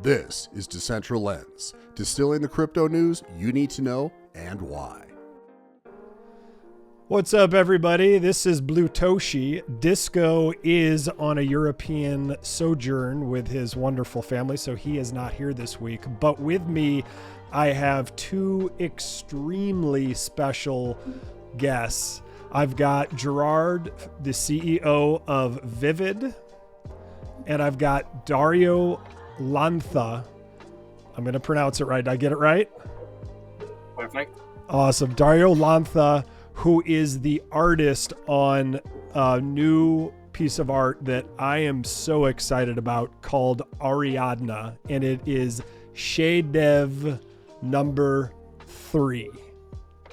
This is Decentral Lens, distilling the crypto news you need to know and why. What's up, everybody? This is Blue Toshi. Disco is on a European sojourn with his wonderful family, so he is not here this week. But with me, I have two extremely special guests. I've got Gerard, the CEO of Vivid, and I've got Dario Lanza. I'm going to pronounce it right. Did I get it right? Perfect. Awesome. Dario Lanza, who is the artist on a new piece of art that I am so excited about called Ariadna, and it is generative number 3.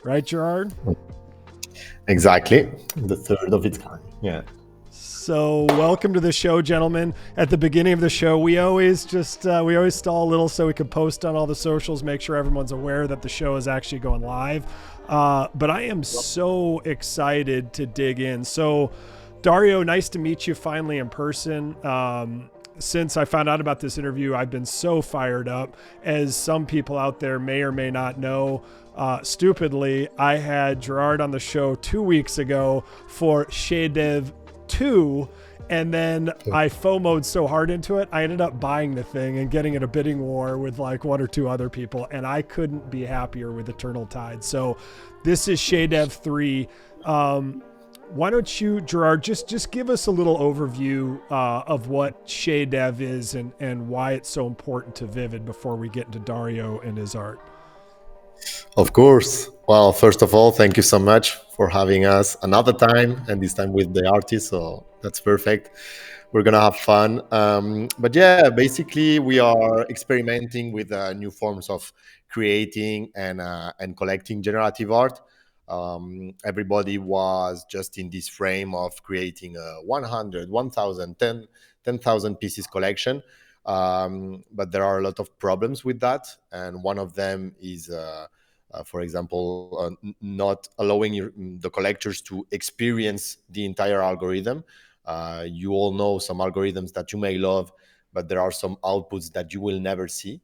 Right, Gerard? Exactly. The third of its kind. Yeah. So welcome to the show, gentlemen. At the beginning of the show, we always stall a little so we can post on all the socials, make sure everyone's aware that the show is actually going live. But I am so excited to dig in. So Dario, nice to meet you finally in person. Since I found out about this interview, I've been so fired up. As some people out there may or may not know, stupidly, I had Gerard on the show 2 weeks ago for generative 2, and then I FOMO'd so hard into it, I ended up buying the thing and getting in a bidding war with like one or two other people, and I couldn't be happier with Eternal Tide. So this is generative 3. Why don't you, Gerard, just give us a little overview of what generative is and why it's so important to Vivid before we get into Dario and his art. Of course. Well, first of all, thank you so much for having us another time, and this time with the artist. So that's perfect. We're going to have fun. But yeah, basically, we are experimenting with new forms of creating and collecting generative art. Everybody was just in this frame of creating a 100, 1,000, 10,000 pieces collection. But there are a lot of problems with that. And one of them is, for example, not allowing the collectors to experience the entire algorithm. You all know some algorithms that you may love, but there are some outputs that you will never see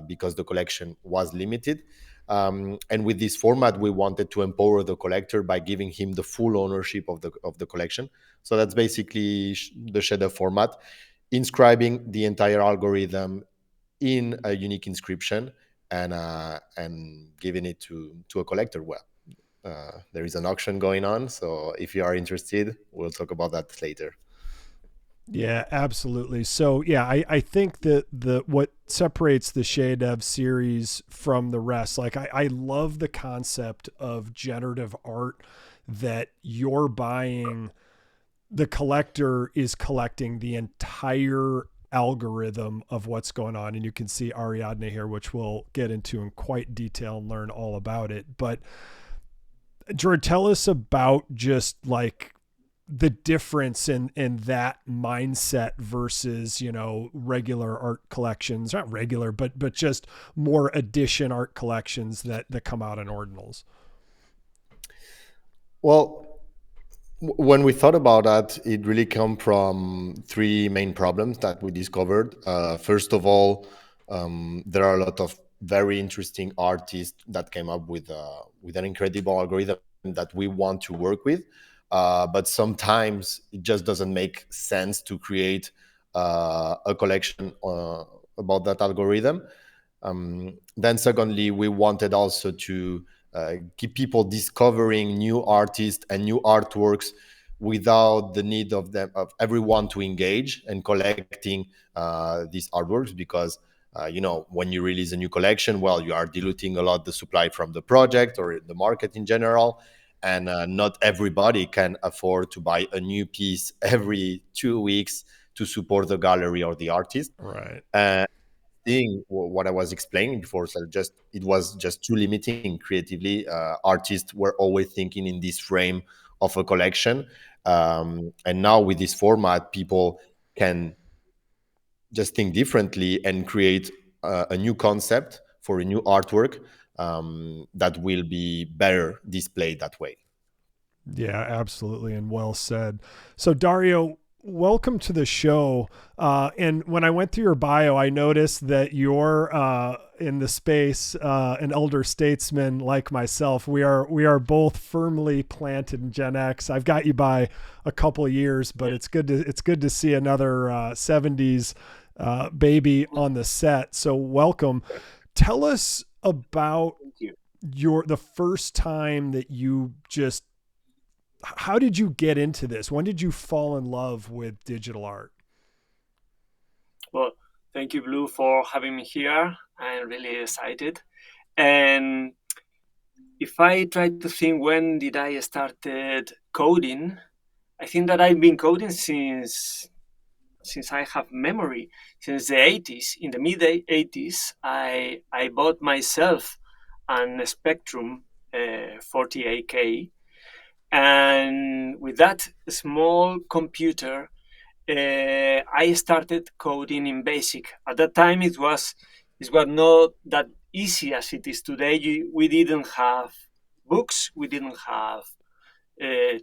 because the collection was limited. And with this format, we wanted to empower the collector by giving him the full ownership of the collection. So that's basically the shader format, inscribing the entire algorithm in a unique inscription and giving it to a collector. Well, there is an auction going on, so if you are interested, we'll talk about that later. Yeah, absolutely. So yeah, I think that what separates the generative series from the rest, like I love the concept of generative art, that you're buying, the collector is collecting the entire algorithm of what's going on. And you can see Ariadna here, which we'll get into in quite detail and learn all about it. But George, tell us about just like the difference in that mindset versus, regular art collections, not regular, but just more edition art collections that come out in Ordinals. Well, when we thought about that, it really came from three main problems that we discovered. First of all, there are a lot of very interesting artists that came up with an incredible algorithm that we want to work with. But sometimes it just doesn't make sense to create a collection about that algorithm. Then secondly, we wanted also to keep people discovering new artists and new artworks without the need of everyone to engage and collecting these artworks, because when you release a new collection, well, you are diluting a lot the supply from the project or the market in general. And not everybody can afford to buy a new piece every 2 weeks to support the gallery or the artist. Right. Thing what I was explaining before, so it was just too limiting creatively. Artists were always thinking in this frame of a collection, and now with this format, people can just think differently and create a new concept for a new artwork that will be better displayed that way. Yeah, absolutely. And well said. So Dario, welcome to the show. And when I went through your bio, I noticed that you're in the space, an elder statesman like myself. We are both firmly planted in Gen X. I've got you by a couple of years, but it's good to see another 70s baby on the set. So welcome. Tell us about the first time that you just, how did you get into this? When did you fall in love with digital art? Well, thank you, Blue, for having me here. I'm really excited. And if I try to think when did I started coding, I think that I've been coding since I have memory, since the 80s. In the mid 80s, I bought myself an Spectrum 48K, and with that small computer, I started coding in BASIC. At that time, it was not that easy as it is today. We didn't have books, we didn't have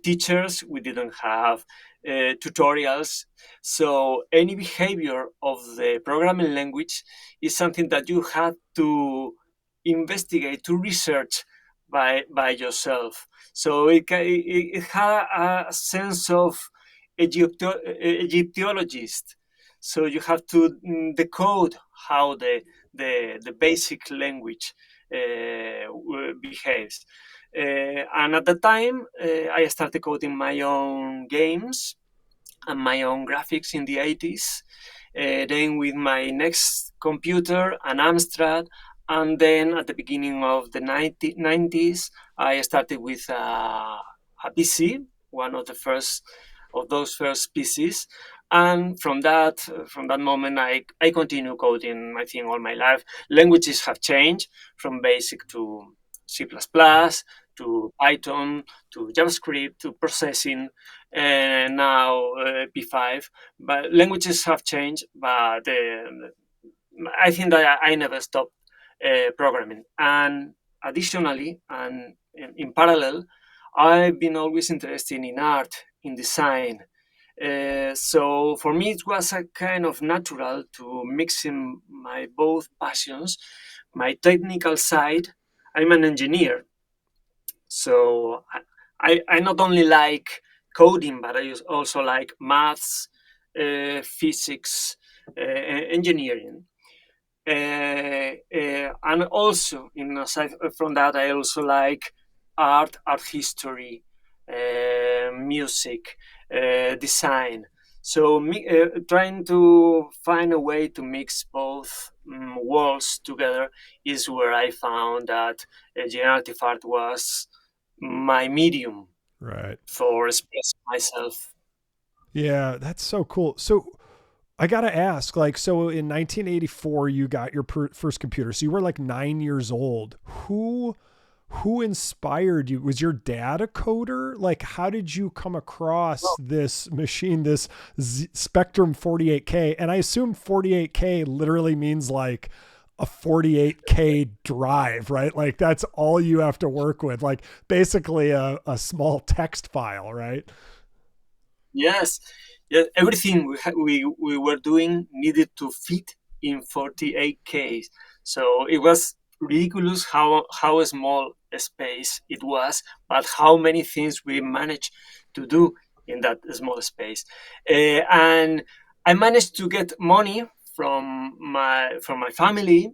teachers, we didn't have tutorials. So any behavior of the programming language is something that you had to investigate, to research by yourself. So it had a sense of Egyptologist. So you have to decode how the basic language behaves. And at the time, I started coding my own games and my own graphics in the 80s. Then with my next computer, an Amstrad, and then at the beginning of the 90s, I started with a PC, one of the first of those first PCs. And from that moment, I continue coding, I think, all my life. Languages have changed from BASIC to C++, to Python, to JavaScript, to processing, and now P5. But languages have changed, but I think that I never stopped programming. And additionally, and in parallel, I've been always interested in art, in design. So for me, it was a kind of natural to mixing my both passions, my technical side. I'm an engineer, so I not only like coding, but I also like maths, physics, engineering. And also, aside from that, I also like art history, music, design. So trying to find a way to mix both worlds together is where I found that generative art was my medium Right. for expressing myself. Yeah, that's so cool. So I got to ask, like, so in 1984, you got your first computer. So you were like 9 years old. Who inspired you? Was your dad a coder? Like, how did you come across this machine, this Spectrum 48K? And I assume 48K literally means like a 48K drive, right? Like that's all you have to work with, like basically a small text file, right? Yes, yeah, everything we were doing needed to fit in 48K. So it was ridiculous how small a space it was, but how many things we managed to do in that small space. And I managed to get money from my family,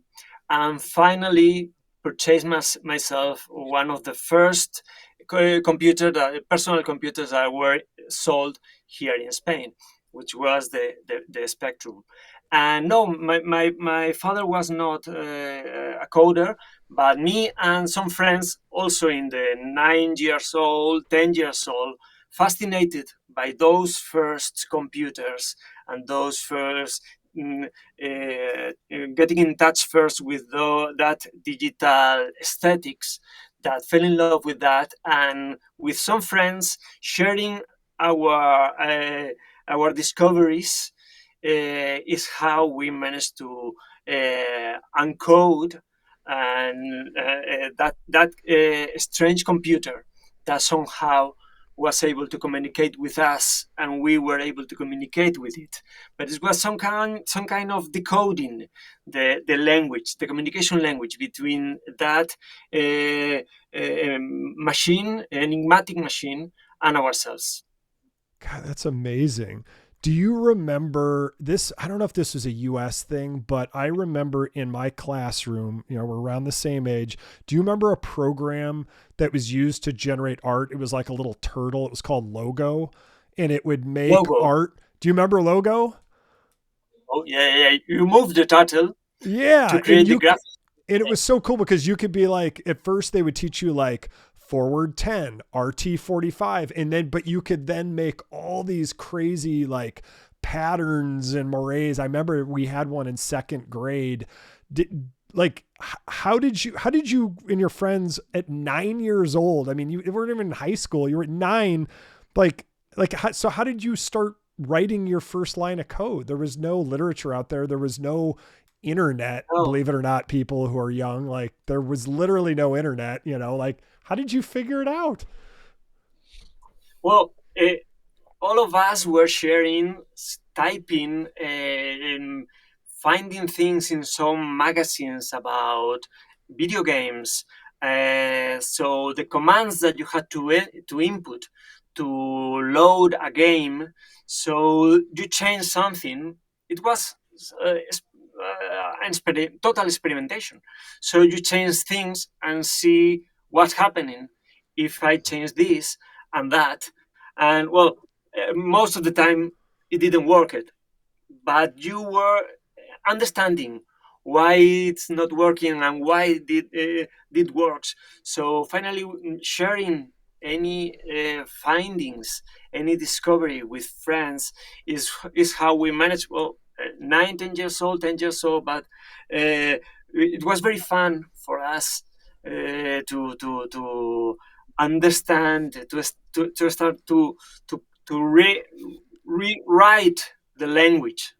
and finally purchased myself one of the first personal computers that were sold here in Spain, which was the Spectrum. And no, my father was not a coder, but me and some friends, also in the 9 years old, 10 years old, fascinated by those first computers and those first getting in touch first with that digital aesthetics, that fell in love with that, and with some friends sharing our discoveries, is how we managed to uncode and that strange computer that somehow was able to communicate with us, and we were able to communicate with it. But it was some kind of decoding the language, the communication language between that machine, enigmatic machine, and ourselves. God, that's amazing. Do you remember this? I don't know if this was a US thing, but I remember in my classroom, we're around the same age. Do you remember a program that was used to generate art? It was like a little turtle. It was called Logo, and it would make Logo. art. Do you remember Logo? Oh, yeah. You move the turtle to create the graphics. And it was so cool because you could be like, at first they would teach you like forward 10, RT 45, and then, but you could then make all these crazy like patterns and mores. I remember we had one in second grade. How did you and your friends at 9 years old? I mean, you weren't even in high school. You were at 9. So how did you start writing your first line of code? There was no literature out there. There was no internet, believe it or not, people who are young, like there was literally no internet, how did you figure it out? Well, all of us were sharing, typing, and finding things in some magazines about video games. So the commands that you had to input to load a game, so you change something. It was total experimentation. So you change things and see what's happening if I change this and that. And well, most of the time it didn't work it, but you were understanding why it's not working and why it works. So finally, sharing any findings, any discovery with friends is how we manage. Well, 9, 10 years old, 10 years old, but it was very fun for us to understand, to start to rewrite the language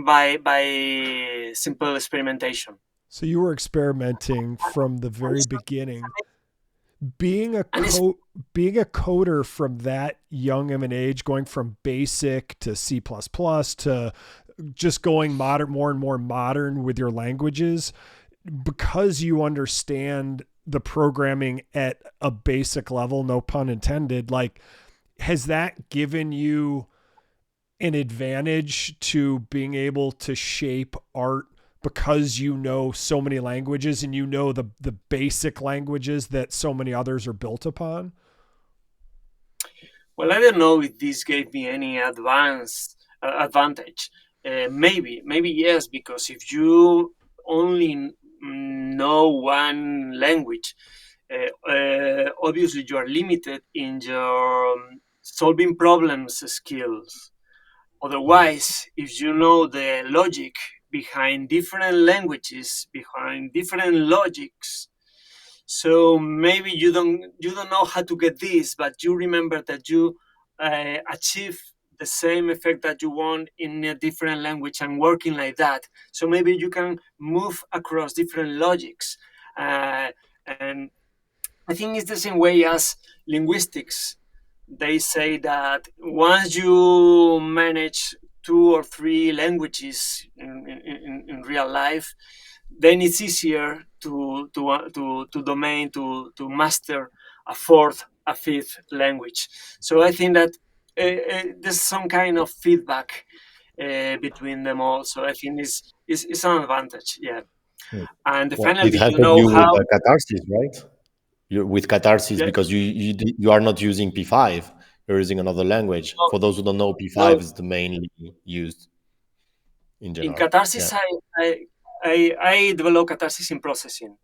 by simple experimentation. So you were experimenting from the very beginning. Being a coder from that young of an age, going from basic to C++ to just going modern, more and more modern with your languages, because you understand the programming at a basic level, no pun intended, like, has that given you an advantage to being able to shape art because you know so many languages and you know the basic languages that so many others are built upon? Well, I don't know if this gave me any advantage. Maybe yes, because if you only know one language, obviously you are limited in your solving problems skills. Otherwise, if you know the logic behind different languages, behind different logics, so maybe you don't know how to get this, but you remember that you achieve the same effect that you want in a different language and working like that. So maybe you can move across different logics. And I think it's the same way as linguistics. They say that once you manage 2 or 3 languages in real life, then it's easier to master a fourth, a fifth language. So I think that there's some kind of feedback between them all. So I think it's an advantage, yeah. And Well, finally, it helped you know you with how. Catharsis, right? With Catharsis, Yeah, because you are not using P5, you're using another language. no, For those who don't know, P5 no. is the mainly used in In general. Yeah, Catharsis, I developed Catharsis in processing,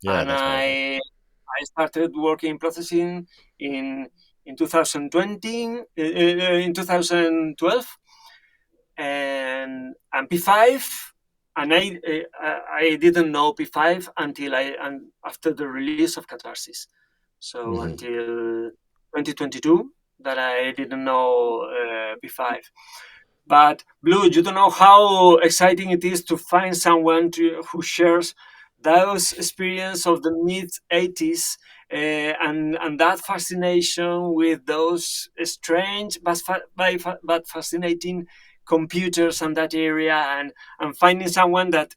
yeah, and that's what I thought. I started working in processing in 2020, in 2012, and P5, and I didn't know P5 until after the release of Catharsis. So Mhm. until 2022, that I didn't know P5. But Blue, you don't know how exciting it is to find someone who shares those experience of the mid 80s and that fascination with those strange but fascinating computers and that area, and finding someone that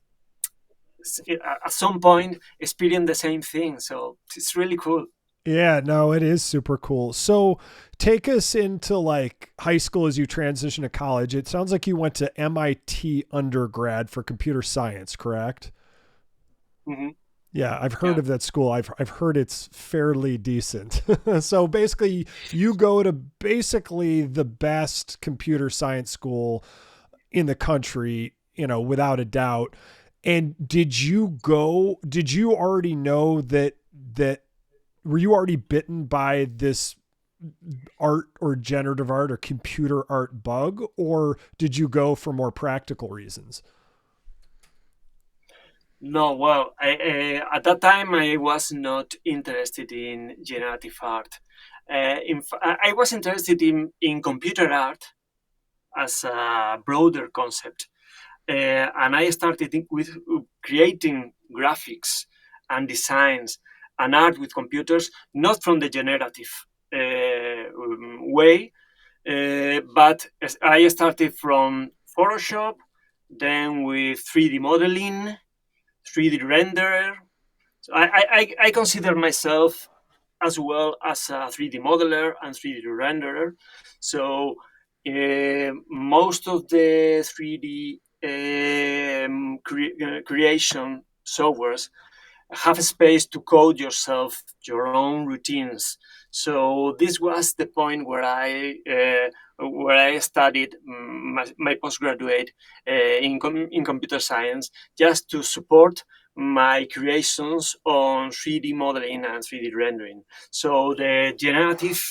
at some point experienced the same thing. So it's really cool. Yeah, no, it is super cool. So take us into like high school as you transition to college. It sounds like you went to MIT undergrad for computer science, correct? Hmm. Yeah, I've heard Yeah. of that school. I've heard it's fairly decent. So basically you go to basically the best computer science school in the country, you know, without a doubt. And did you already know that were you already bitten by this art or generative art or computer art bug, or did you go for more practical reasons? No, well, at that time I was not interested in generative art. I was interested in computer art as a broader concept. And I started with creating graphics and designs and art with computers, not from the generative way, but I started from Photoshop, then with 3D modeling, 3D renderer. So I consider myself as well as a 3D modeler and 3D renderer. So most of the 3D creation softwares have a space to code yourself your own routines. So this was the point where I studied my postgraduate in computer science, just to support my creations on 3D modeling and 3D rendering. So the generative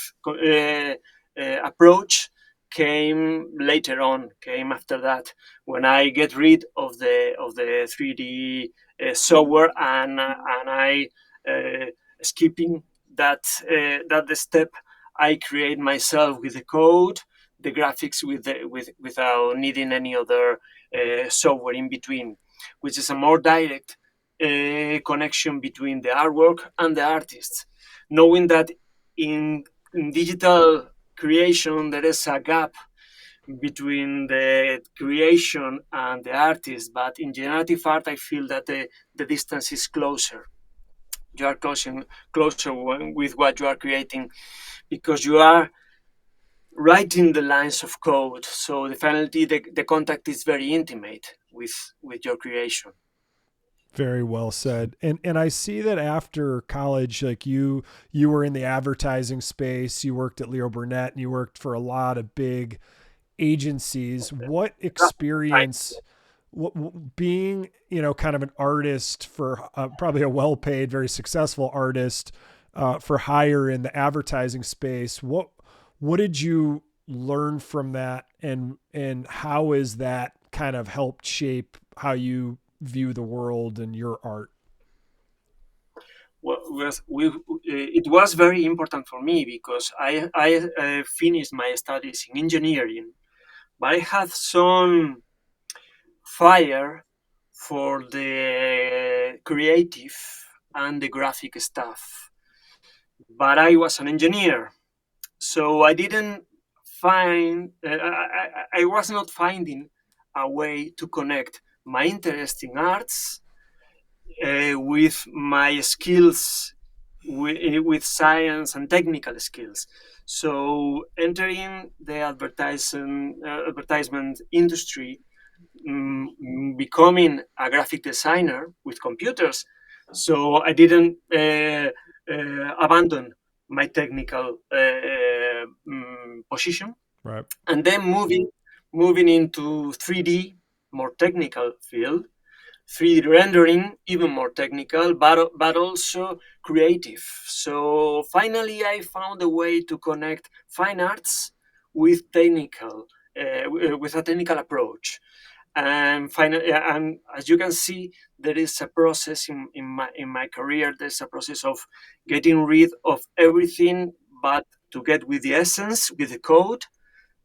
approach came after that, when I get rid of the 3D software, and I skipping that the step. I create myself with the code, the graphics without needing any other software in between, which is a more direct connection between the artwork and the artist, knowing that in digital creation there is a gap between the creation and the artist, but in generative art I feel that the distance is closer. You are closer with what you are creating, because you are writing the lines of code. So definitely the contact is very intimate with your creation. Very well said. And I see that after college, like you were in the advertising space, you worked at Leo Burnett, and you worked for a lot of big agencies. What Right. experience, being, you know, kind of an artist for probably a well-paid, very successful artist for hire in the advertising space, what did you learn from that, and how is that kind of helped shape how you view the world and your art? Well, it was very important for me, because I finished my studies in engineering, but I had some fire for the creative and the graphic stuff. But I was an engineer, so I didn't find, I was not finding a way to connect my interest in arts with my skills with science and technical skills. So entering the advertisement industry, becoming a graphic designer with computers. So I didn't abandon my technical position, Right. and then moving into 3D, more technical field, 3D rendering, even more technical, but also creative. So finally, I found a way to connect fine arts with with a technical approach. And finally, and as you can see, there is a process in my career. There's a process of getting rid of everything, but to get with the essence, with the code,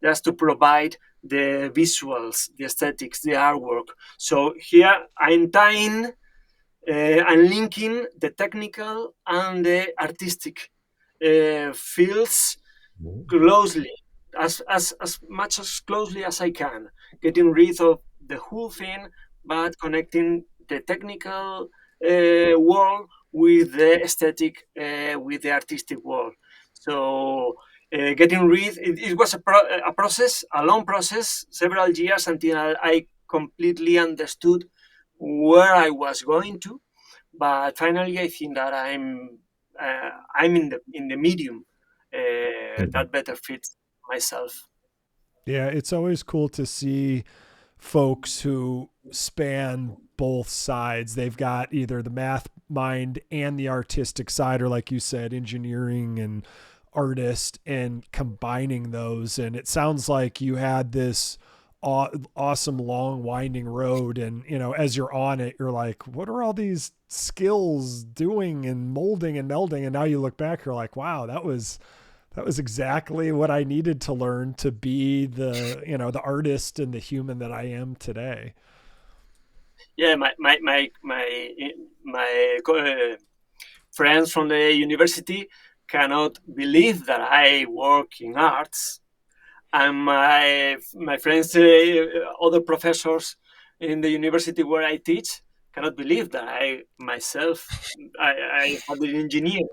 just to provide the visuals, the aesthetics, the artwork. So here I'm tying and linking the technical and the artistic fields closely, as much as closely as I can, getting rid of the whole thing, but connecting the technical world with the aesthetic, with the artistic world. So getting rid, it was a process, a long process, several years until I completely understood where I was going to. But finally, I think that I'm in the medium that better fits myself. Yeah, it's always cool to see folks who span both sides. They've got either the math mind and the artistic side, or like you said, engineering and artist, and combining those. And it sounds like you had this awesome long winding road, and as you're on it, you're like, what are all these skills doing and molding and melding? And now you look back, you're like, wow, that was exactly what I needed to learn to be the artist and the human that I am today. Yeah, my friends from the university cannot believe that I work in arts, and my friends, other professors in the university where I teach, cannot believe that I studied engineering.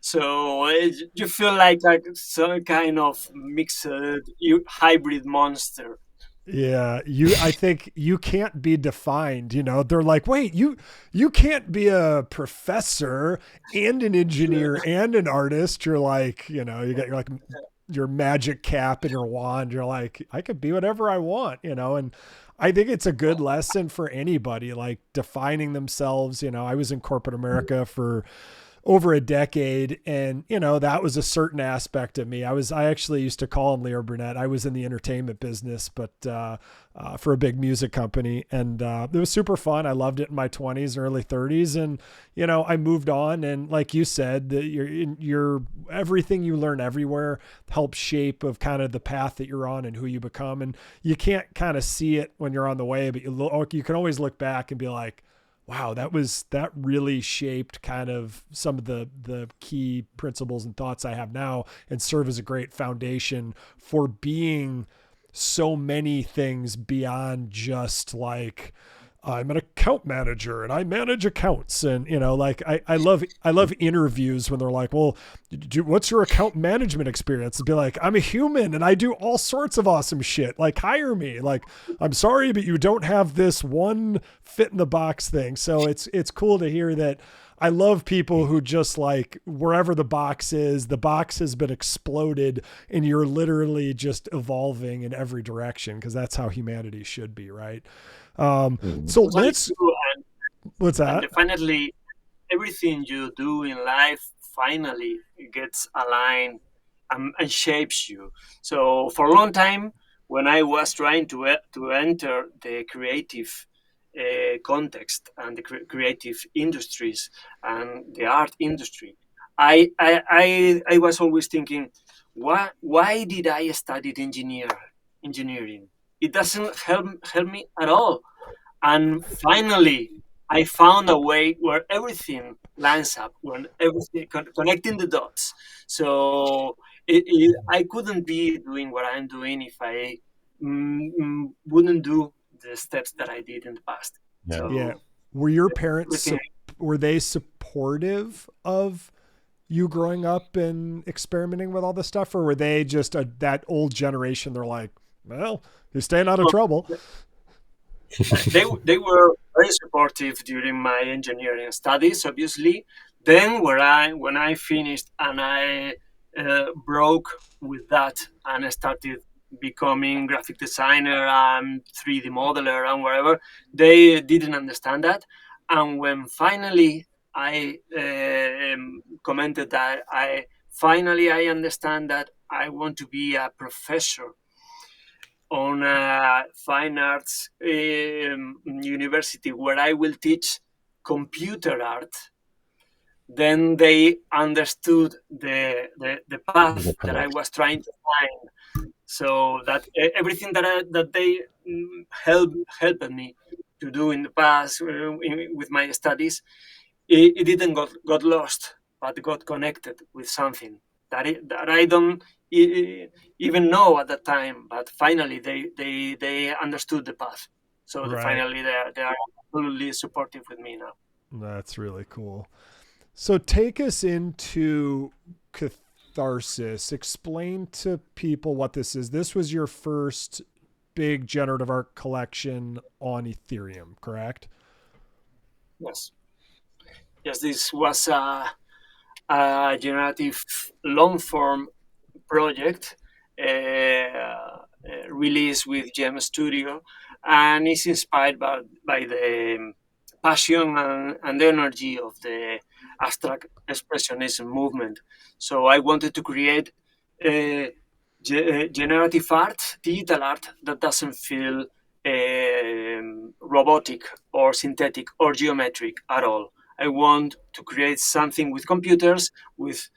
So you feel like some kind of mixed hybrid monster. Yeah, I think you can't be defined, They're like, "Wait, you can't be a professor and an engineer and an artist." You're like, you got your magic cap and your wand. You're like, I could be whatever I want, and I think it's a good lesson for anybody, like defining themselves. I was in corporate America for over a decade, and that was a certain aspect of me. I actually used to call him Leo Burnett. I was in the entertainment business, but for a big music company, and it was super fun. I loved it in my 20s and early 30s, and I moved on, and like you said, your everything you learn everywhere helps shape of kind of the path that you're on and who you become. And you can't kind of see it when you're on the way, but you can always look back and be like, wow, that really shaped kind of some of the key principles and thoughts I have now, and serve as a great foundation for being so many things beyond just like, I'm an account manager and I manage accounts. And, like I love interviews when they're like, well, what's your account management experience? And be like, I'm a human and I do all sorts of awesome shit. Like, hire me. Like, I'm sorry, but you don't have this one fit in the box thing. So it's cool to hear that. I love people who just like, wherever the box has been exploded and you're literally just evolving in every direction, because that's how humanity should be, right? So what's that? And finally, everything you do in life finally gets aligned and shapes you. So for a long time, when I was trying to enter the creative context and the creative industries and the art industry, I was always thinking, why did I study engineering? It doesn't help me at all. And finally, I found a way where everything lines up, when everything connecting the dots. So I couldn't be doing what I'm doing if I wouldn't do the steps that I did in the past. Yeah. Yeah. So Were your parents, everything. were they supportive of you growing up and experimenting with all this stuff? Or were they just that old generation? They're like, well, you're staying out of trouble. They were very supportive during my engineering studies, obviously. Then when I finished and I broke with that and I started becoming graphic designer and 3D modeler and whatever, they didn't understand that. And when finally I commented that I understand that I want to be a professor on a fine arts university where I will teach computer art, then they understood the path that I was trying to find. So that everything that they helped me to do in the past with my studies, it didn't got lost, but got connected with something that I don't even know at that time. But finally, they understood the path. So Right. finally, they are absolutely supportive with me now. That's really cool. So take us into Catharsis. Explain to people what this is. This was your first big generative art collection on Ethereum, correct? Yes, yes. This was a generative long form project released with Gem Studio, and is inspired by the passion and energy of the abstract expressionism movement. So I wanted to create generative art, digital art that doesn't feel robotic or synthetic or geometric at all. I want to create something with computers, with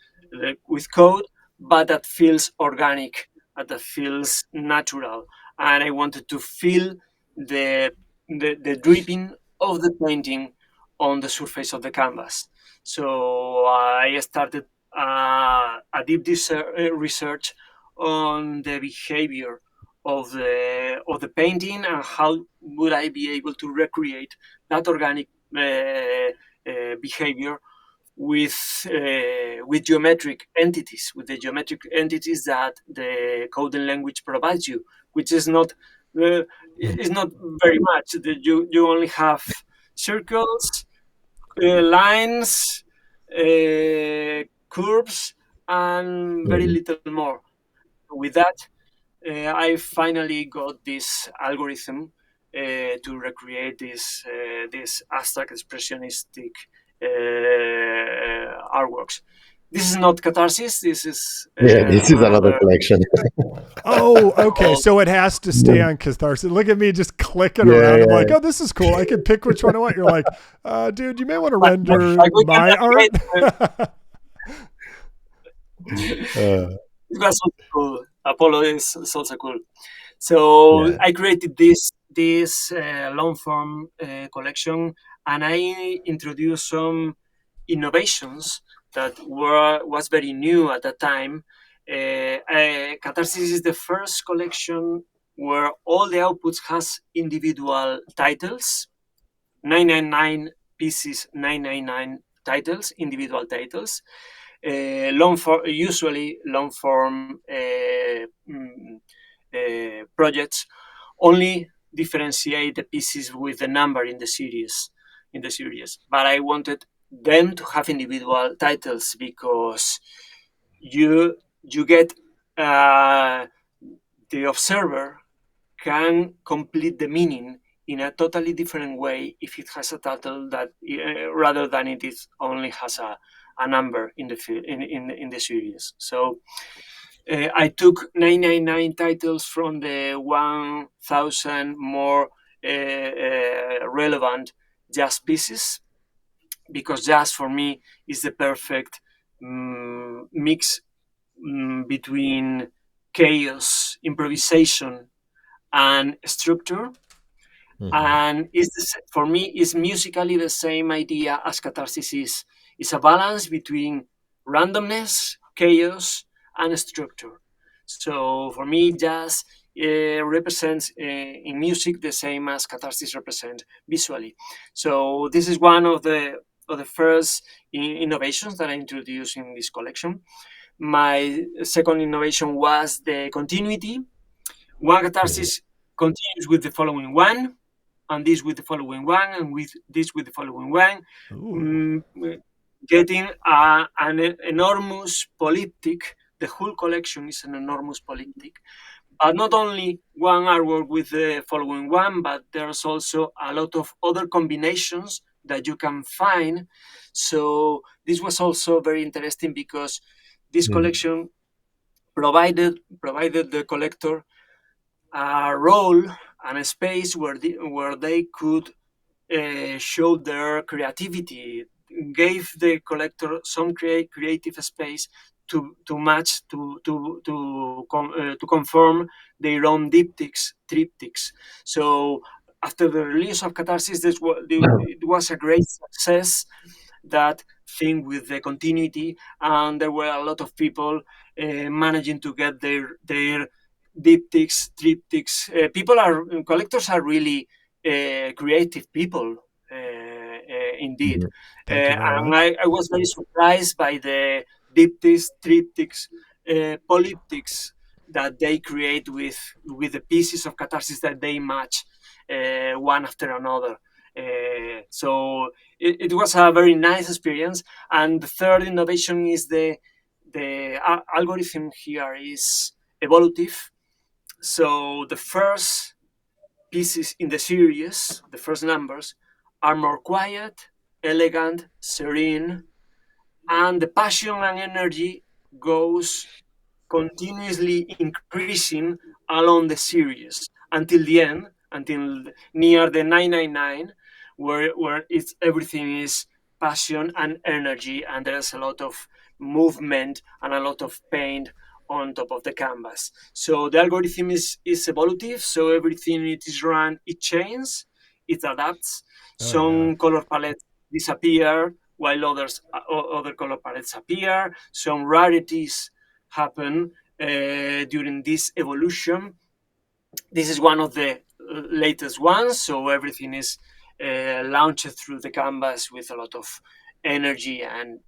code, but that feels organic, that feels natural. And I wanted to feel the, the dripping of the painting on the surface of the canvas. So I started a deep research on the behavior of the painting and how would I be able to recreate that organic behavior with geometric entities, with the geometric entities that the coding language provides you, which is not very much. You only have circles, lines, curves, and very Mhm. little more. With that, I finally got this algorithm to recreate this abstract expressionistic artworks. This is not Catharsis. This is Yeah, this is another another collection. Oh, okay. called. So it has to stay on Catharsis. Look at me just clicking Yeah, around. I'm like, yeah. oh, this is cool. I can pick which one I want. You're like, dude, you may want to render But we can my art. navigate. Uh, It was also cool. Apollo is also cool. So yeah. I created this long form collection, and I introduced some innovations that was very new at that time. Catharsis is the first collection where all the outputs has individual titles, 999 pieces, 999 titles, individual titles. Usually long form projects only differentiate the pieces with the number in the series. But I wanted them to have individual titles because you get the observer can complete the meaning in a totally different way if it has a title that rather than it is only has a number in in the series. So I took 999 titles from the 1,000 more relevant jazz pieces because jazz for me is the perfect mix between chaos, improvisation, and structure. Mhm. And for me is musically the same idea as Catharsis is. It's a balance between randomness, chaos, and structure. So for me, jazz represents in music the same as Catharsis represents visually. So this is one of the first innovations that I introduced in this collection. My second innovation was the continuity. One Mhm. Catharsis continues with the following one, and this with the following one, and with this with the following one, Ooh. mm, getting an enormous polyptych. The whole collection is an enormous polyptych, but not only one artwork with the following one, but there's also a lot of other combinations that you can find. So this was also very interesting because this Mhm. collection provided the collector a role and a space where they could show their creativity, gave the collector some creative space to match to conform their own triptychs. So after the release of Catharsis, it was a great success, that thing with the continuity, and there were a lot of people managing to get their diptychs, triptychs. Collectors are really creative people, indeed. Mhm. Thank you very And much. I was very surprised by the diptychs, triptychs, polyptychs that they create with the pieces of Catharsis that they match one after another. So it was a very nice experience. And the third innovation is the algorithm here is evolutive. So the first pieces in the series, the first numbers, are more quiet, elegant, serene, and the passion and energy goes continuously increasing along the series until the end, until near the 999, where everything is passion and energy, and there's a lot of movement and a lot of paint on top of the canvas. So the algorithm is evolutive, so everything it is run, it changes, it adapts. Oh yeah. Some color palettes disappear while other color palettes appear. Some rarities happen during this evolution. This is one of the latest ones, so everything is launched through the canvas with a lot of energy and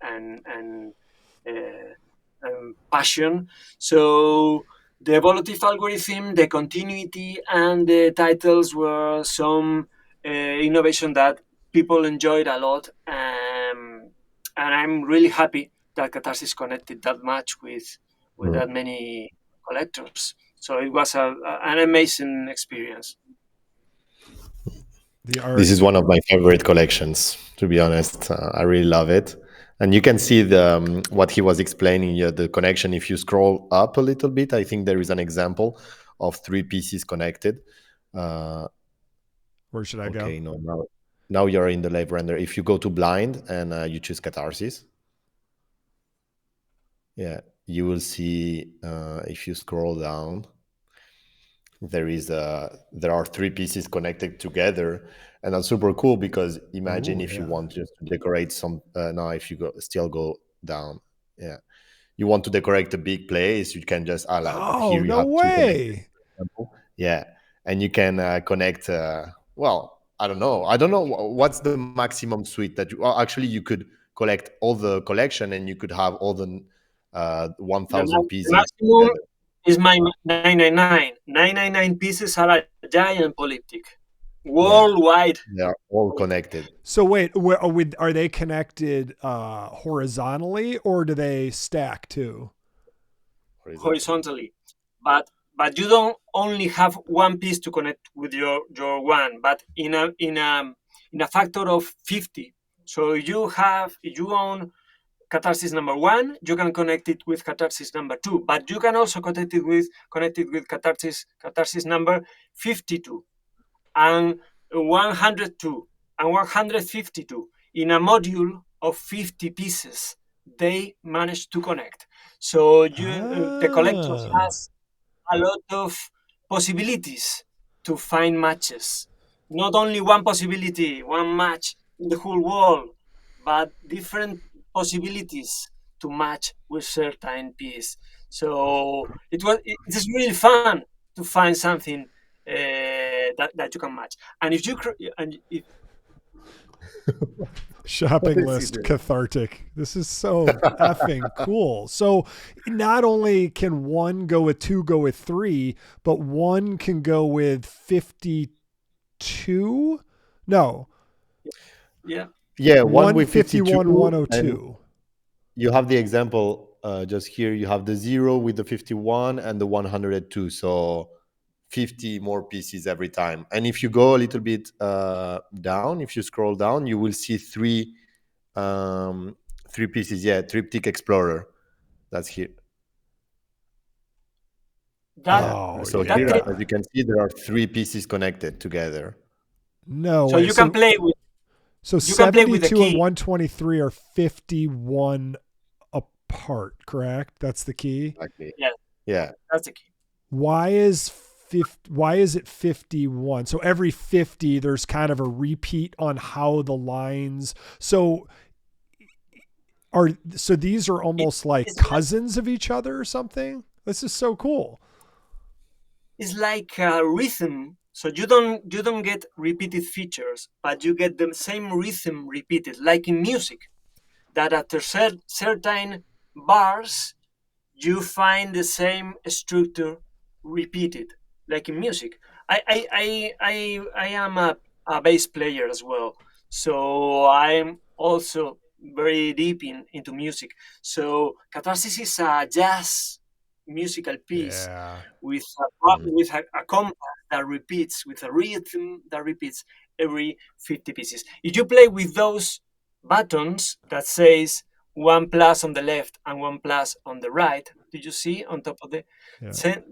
passion. So the evolutive algorithm, the continuity, and the titles were some innovation that people enjoyed a lot, and I'm really happy that Catharsis connected that much with Mhm. that many collectors. So it was an amazing experience. The art. This is one of my favorite collections, to be honest. I really love it. And you can see what he was explaining here, the connection. If you scroll up a little bit, I think there is an example of three pieces connected. Uh, Where should I go? okay, no, now you're in the live render. If you go to blind and you choose Catharsis, yeah, you will see if you scroll down, there are three pieces connected together, and that's super cool because imagine Oh if you yeah. want just to decorate some now if you still go down, yeah, you want to decorate a big place, you can just Oh here you no have two connected, way. for example. Yeah, and you can connect well, I don't know what's the maximum suite that you, well, actually you could collect all the collection and you could have all the The 1000 pieces maximum together. is my 999. 999 pieces are a giant polyptych Yeah, worldwide. they are all connected. So wait, are they connected horizontally or do they stack too? Horizontally. Horizontally, but you don't only have one piece to connect with your one, but in a factor of 50. So if you own Catharsis number one, you can connect it with Catharsis number two, but you can also connect it with Catharsis number 52 and 102 and 152 in a module of 50 pieces. They managed to connect. So the collector Ah. has a lot of possibilities to find matches. Not only one possibility, one match in the whole world, but different possibilities to match with certain piece. So it is really fun to find something that you can match. And if you and if What Shopping is he list doing? cathartic. This is so effing cool. So not only can one go with two, go with three, but one can go with 52. No, yeah, Yeah, one with 151, 52, and 102. you have the example just here. You have the 0 with the 51 and the 102. So 50 more pieces every time. And if you go a little bit down, if you scroll down, you will see three pieces. Yeah, Triptych Explorer. That's here. that Yeah. Oh, So that here, trip. yeah. as you can see, there are three pieces connected together. No So way. So you can play with the 72 and key. 123 are 51 apart, correct? That's the key. Exactly. Yeah, Yeah. that's the key. Why is why is it 51? So every 50, there's kind of a repeat on how the lines. So these are almost like cousins of each other or something. This is so cool. It's like a rhythm. So you don't get repeated features, but you get the same rhythm repeated, like in music, that after certain bars, you find the same structure repeated, like in music. I am a bass player as well, so I'm also very deep into music. So Catharsis is a jazz musical piece Yeah. with a compass that repeats, with a rhythm that repeats every 50 pieces. If you play with those buttons that says one plus on the left and one plus on the right, did you see on top of the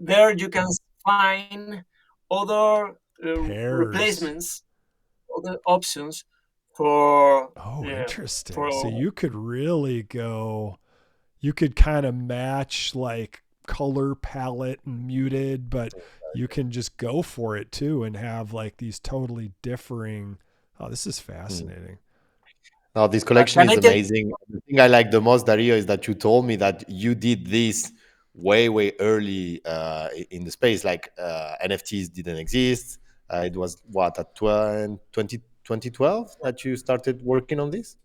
there you can find other Pairs. replacements, other options for interesting. for So you could really go, you could kind of match like color palette and muted, but you can just go for it too and have like these totally differing. Oh, this is fascinating. Now, this collection is amazing. The thing I like the most, Dario, is that you told me that you did this way, way early in the space. Like NFTs didn't exist. It was what, at 2012 that you started working on this?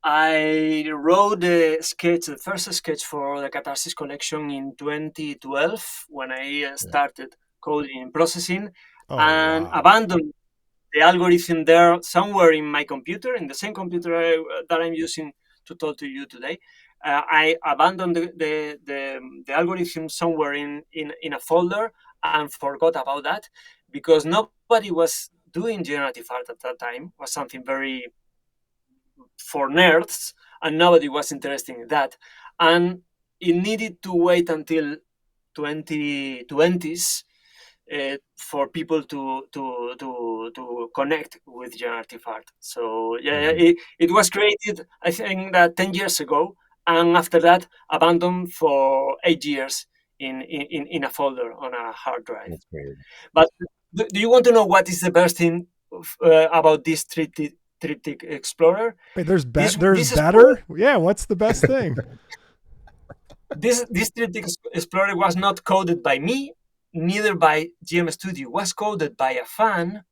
I wrote the first sketch for the Catharsis collection in 2012 when I started coding and processing, and abandoned the algorithm there somewhere in my computer, in the same computer that I'm using to talk to you today. I abandoned the algorithm somewhere in a folder and forgot about that because nobody was doing generative art at that time. It was something very for nerds, and nobody was interested in that. And it needed to wait until 2020s for people to connect with generative art. So yeah, it was created, I think, that 10 years ago, and after that abandoned for 8 years in a folder on a hard drive. That's great. But do you want to know what is the best thing about this Triptych Explorer? Wait, there's better? Yeah, what's the best thing? This Triptych Explorer was not coded by me, neither by GM Studio. It was coded by a fan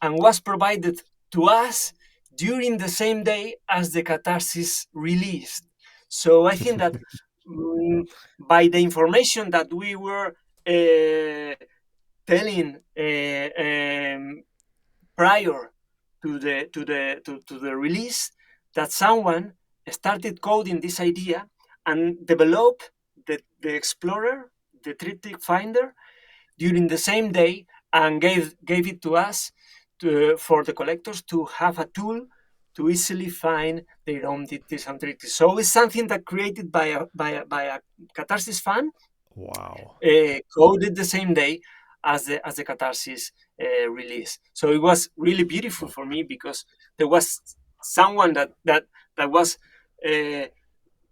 and was provided to us during the same day as the Catharsis released. So I think that by the information that we were telling prior to the release, that someone started coding this idea and developed the Explorer, the Triptych Finder, during the same day, and gave it to us for the collectors to have a tool to easily find their own deities and triptychs. So it's something that created by a Catharsis fan. Wow. Coded the same day as the Catharsis release. So it was really beautiful for me because there was someone that was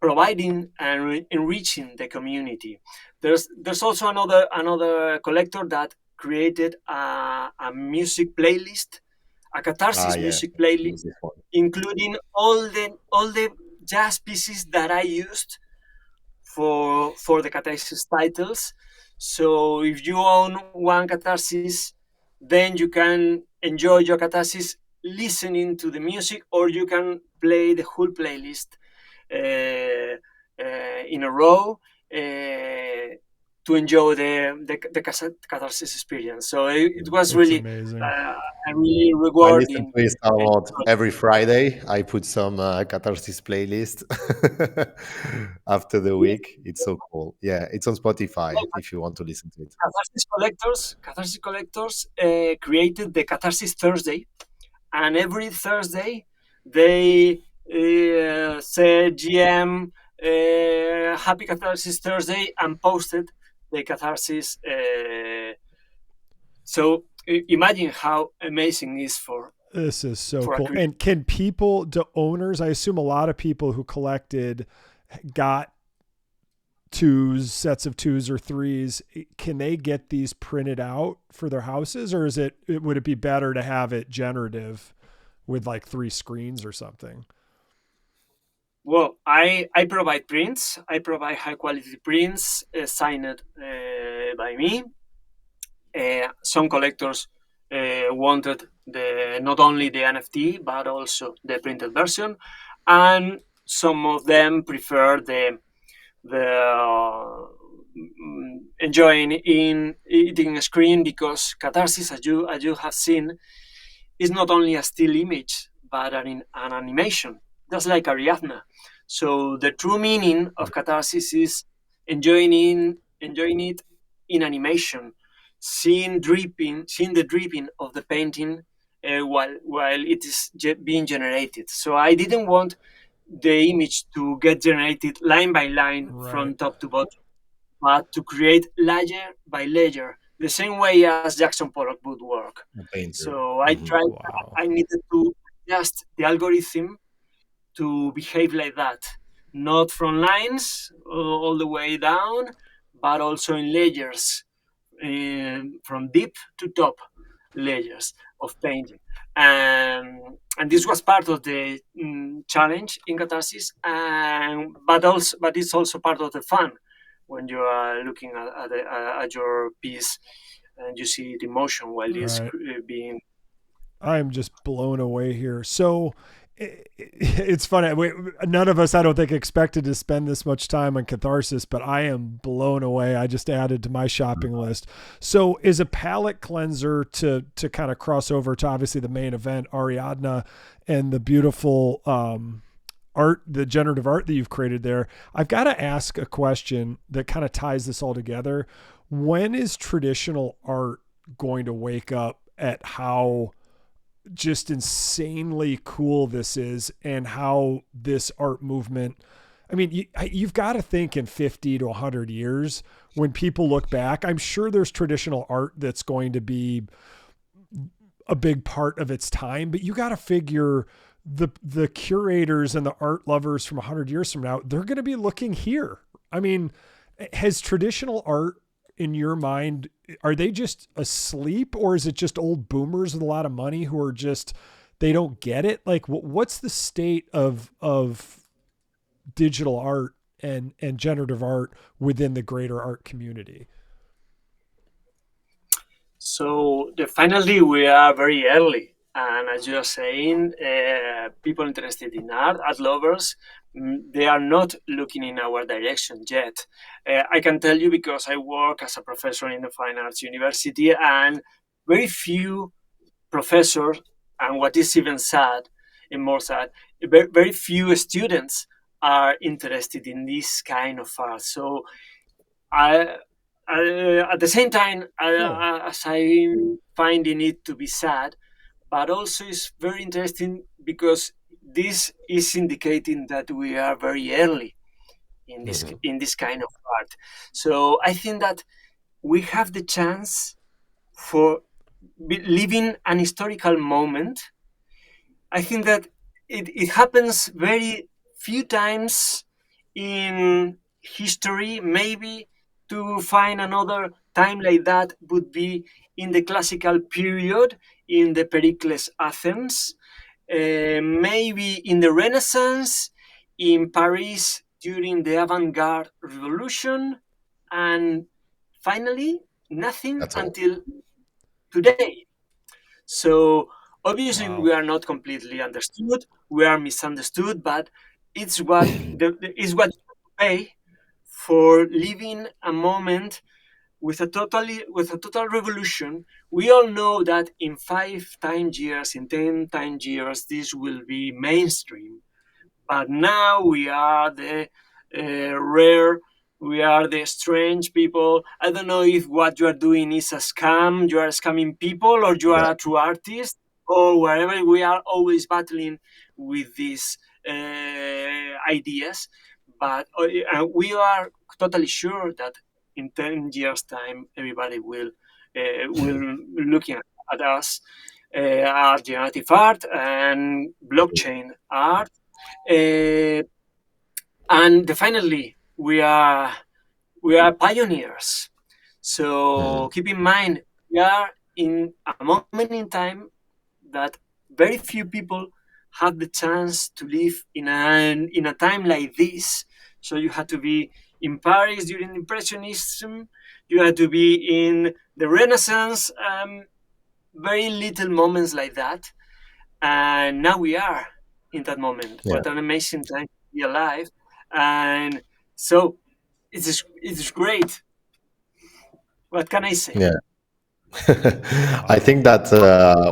providing and enriching the community. There's also another collector that created a music playlist, a Catharsis music playlist, including all the jazz pieces that I used for the Catharsis titles. So if you own one Catharsis, then you can enjoy your Catharsis listening to the music, or you can play the whole playlist in a row to enjoy the Catharsis experience. So it was really amazing. really I rewarding. listen to it about every Friday. I put some Catharsis playlist after the week. It's so cool. Yeah, it's on Spotify if you want to listen to it. Catharsis collectors created the Catharsis Thursday, and every Thursday they said GM Happy Catharsis Thursday and posted the Catharsis. So imagine how amazing it is for. This is so cool. And can people, do owners, I assume a lot of people who collected got sets of twos or threes, can they get these printed out for their houses, or would it be better to have it generative with like 3 screens or something? Well, I provide prints. I provide high quality prints signed by me. Some collectors wanted not only the NFT but also the printed version, and some of them prefer the enjoying in eating a screen, because Catharsis, as you have seen, is not only a still image but an animation, just like Ariadna. So the true meaning of Catharsis is enjoying it in animation, seeing the dripping of the painting while it is being generated. So I didn't want the image to get generated line by line Right. from top to bottom, but to create layer by layer, the same way as Jackson Pollock would work. A painter. So I Mhm. tried, Wow. I needed to adjust the algorithm to behave like that, not from lines all the way down, but also in layers, from deep to top layers of painting. And this was part of the challenge in Catharsis, but it's also part of the fun when you are looking at your piece and you see it in motion while it's Right. being. I'm just blown away here. So it's funny. None of us, I don't think, expected to spend this much time on Catharsis, but I am blown away. I just added to my shopping list. So is a palette cleanser to kind of cross over to obviously the main event, Ariadna, and the beautiful art, the generative art that you've created there. I've got to ask a question that kind of ties this all together. When is traditional art going to wake up at how just insanely cool this is, and how this art movement, I mean, you've got to think in 50 to 100 years when people look back, I'm sure there's traditional art that's going to be a big part of its time, but you got to figure the curators and the art lovers from 100 years from now, they're going to be looking here. I mean, has traditional art, in your mind, are they just asleep, or is it just old boomers with a lot of money who are just, they don't get it? Like, what's the state of digital art and generative art within the greater art community? So finally, we are very early, and as you are saying, people interested in art lovers, they are not looking in our direction yet. I can tell you because I work as a professor in the Fine Arts University, and very few professors, and what is even sad and more sad, very few students are interested in this kind of art. So I, at the same time, Oh, as I'm finding it to be sad, but also it's very interesting because this is indicating that we are very early Mhm. in this kind of art. So I think that we have the chance for living an historical moment. I think that it happens very few times in history. Maybe to find another time like that would be in the classical period, in the Pericles Athens, maybe in the Renaissance, in Paris during the avant garde revolution, and finally, nothing That's all. until today. So obviously wow. we are not completely understood. We are misunderstood, but it's what you pay for living a moment with a total revolution. We all know that in 5 10 years, in 10 10 years, this will be mainstream. But now we are the rare, we are the strange people. I don't know if what you are doing is a scam, you are scamming people, or you Yeah. are a true artist, or wherever. We are always battling with these ideas. But we are totally sure that in 10 years' time, everybody will looking at us, at generative art and blockchain art, uh, and finally, we are we are pioneers. So keep in mind, we are in a moment in time that very few people have the chance to live in a time like this. So you had to be in Paris during Impressionism, you had to be in the Renaissance, very little moments like that. And now we are in that moment. Yeah. What an amazing time to be alive. And so it's great. What can I say? Yeah. I think that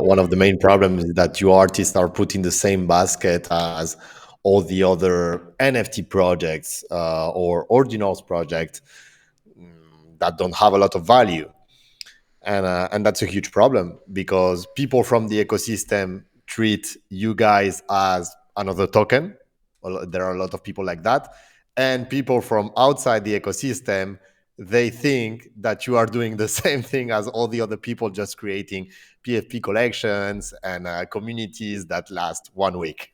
one of the main problems is that you artists are put in the same basket as all the other NFT projects or Ordinals projects that don't have a lot of value, and that's a huge problem because people from the ecosystem treat you guys as another token. There are a lot of people like that, and people from outside the ecosystem, they think that you are doing the same thing as all the other people, just creating PFP collections and communities that last 1 week.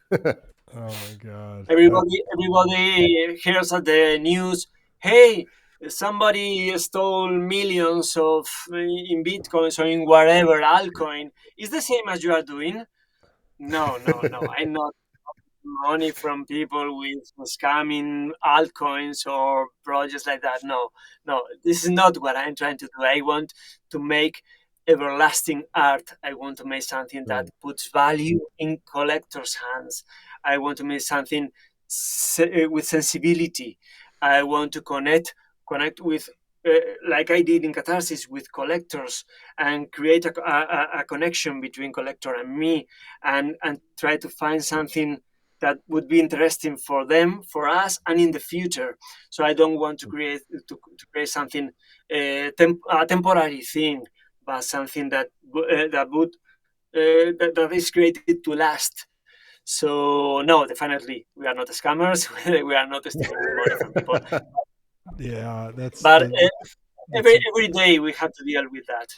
Oh my god. Everybody hears at the news, hey, somebody stole millions of in bitcoins or in whatever altcoin. Is the same as you are doing? No, no, no. I'm not money from people with scamming altcoins or projects like that. No, no, this is not what I'm trying to do. I want to make everlasting art. I want to make something that puts value in collectors' hands. I want to make something with sensibility. I want to connect with. Like I did in Catharsis with collectors and create a connection between collector and me and try to find something that would be interesting for them, for us, and in the future. So I don't want to create something a temporary thing, but something that is created to last. So no, definitely we are not scammers. We are not stealing money from people. Yeah, But that's every day we have to deal with that.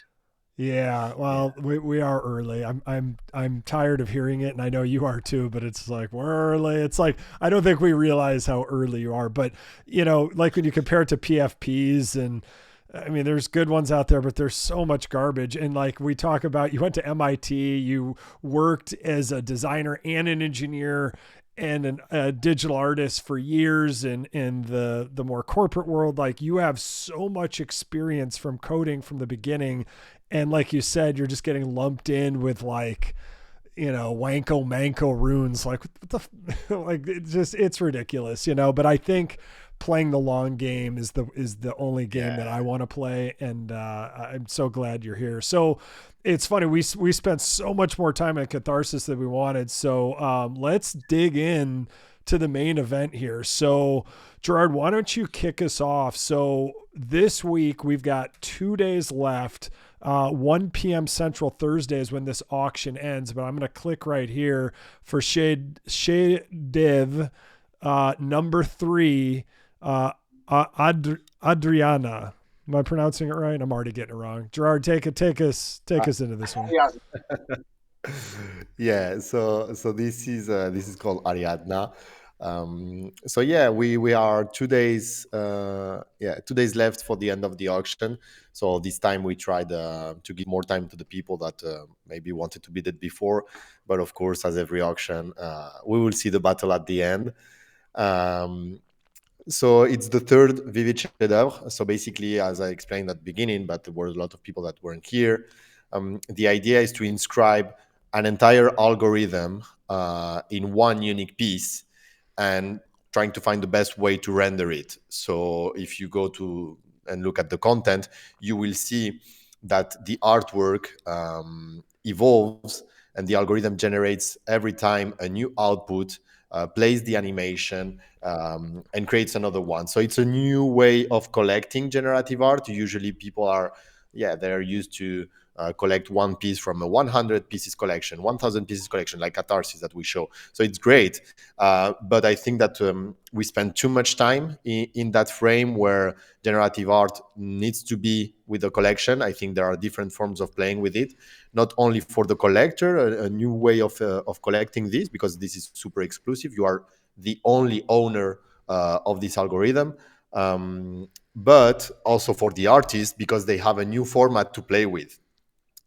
yeah. Well, we are early. I'm tired of hearing it, and I know you are too. But it's like we're early. It's like I don't think we realize how early you are. But like when you compare it to PFPs, and I mean, there's good ones out there, but there's so much garbage. And like we talk about, you went to MIT, you worked as a designer and an engineer and a digital artist for years in the more corporate world. Like you have so much experience from coding from the beginning, and like you said, you're just getting lumped in with like wanko manko runes. Like what the like it's ridiculous, but I think playing the long game is the only game that I want to play, and I'm so glad you're here. So it's funny, we spent so much more time at Catharsis than we wanted, so let's dig in to the main event here. So Gerard, why don't you kick us off? So this week we've got 2 days left. 1 p.m. Central Thursday is when this auction ends, but I'm going to click right here for Shade Div number 3, Adriana. Am I pronouncing it right? I'm already getting it wrong. Gerard, take us into this one. Yeah. Yeah, so this is called Ariadna. So yeah, we are 2 days 2 days left for the end of the auction. So this time we tried to give more time to the people that maybe wanted to bid it before, but of course, as every auction, we will see the battle at the end. So it's the third Vivid Chef-d'oeuvre. So basically, as I explained at the beginning, but there were a lot of people that weren't here. The idea is to inscribe an entire algorithm in one unique piece and trying to find the best way to render it. So if you go to and look at the content, you will see that the artwork evolves and the algorithm generates every time a new output, plays the animation, and creates another one. So it's a new way of collecting generative art. Usually people they're used to collect one piece from a 100 pieces collection, 1000 pieces collection, like Catharsis that we show. So it's great. But I think that we spend too much time in that frame where generative art needs to be with the collection. I think there are different forms of playing with it, not only for the collector, a new way of collecting this, because this is super exclusive. You are the only owner of this algorithm. but also for the artists because they have a new format to play with.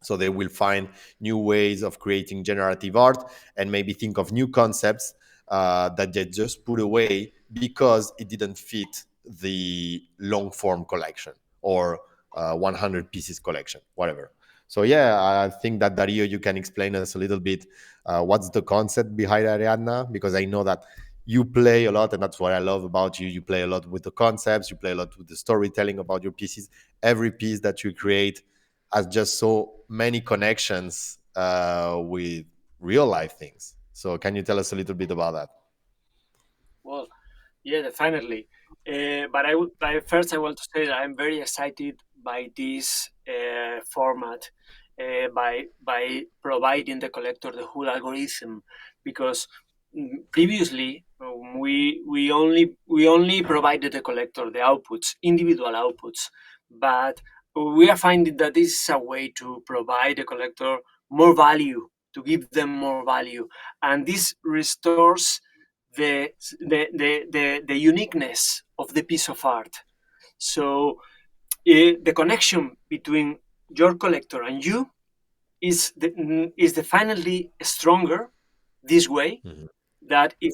So they will find new ways of creating generative art and maybe think of new concepts that they just put away because it didn't fit the long form collection or 100 pieces collection, whatever. So yeah, I think that Dario, you can explain us a little bit what's the concept behind Ariadna, because I know that you play a lot, and that's what I love about you. You play a lot with the concepts, you play a lot with the storytelling about your pieces. Every piece that you create has just so many connections with real life things. So can you tell us a little bit about that? Well, yeah, definitely. But first, I want to say that I'm very excited by this format, by providing the collector the whole algorithm, because previously we only provided the collector the outputs, individual outputs, but we are finding that this is a way to provide the collector more value, to give them more value, and this restores the uniqueness of the piece of art. So the connection between your collector and you is definitely stronger this way, Mhm. that if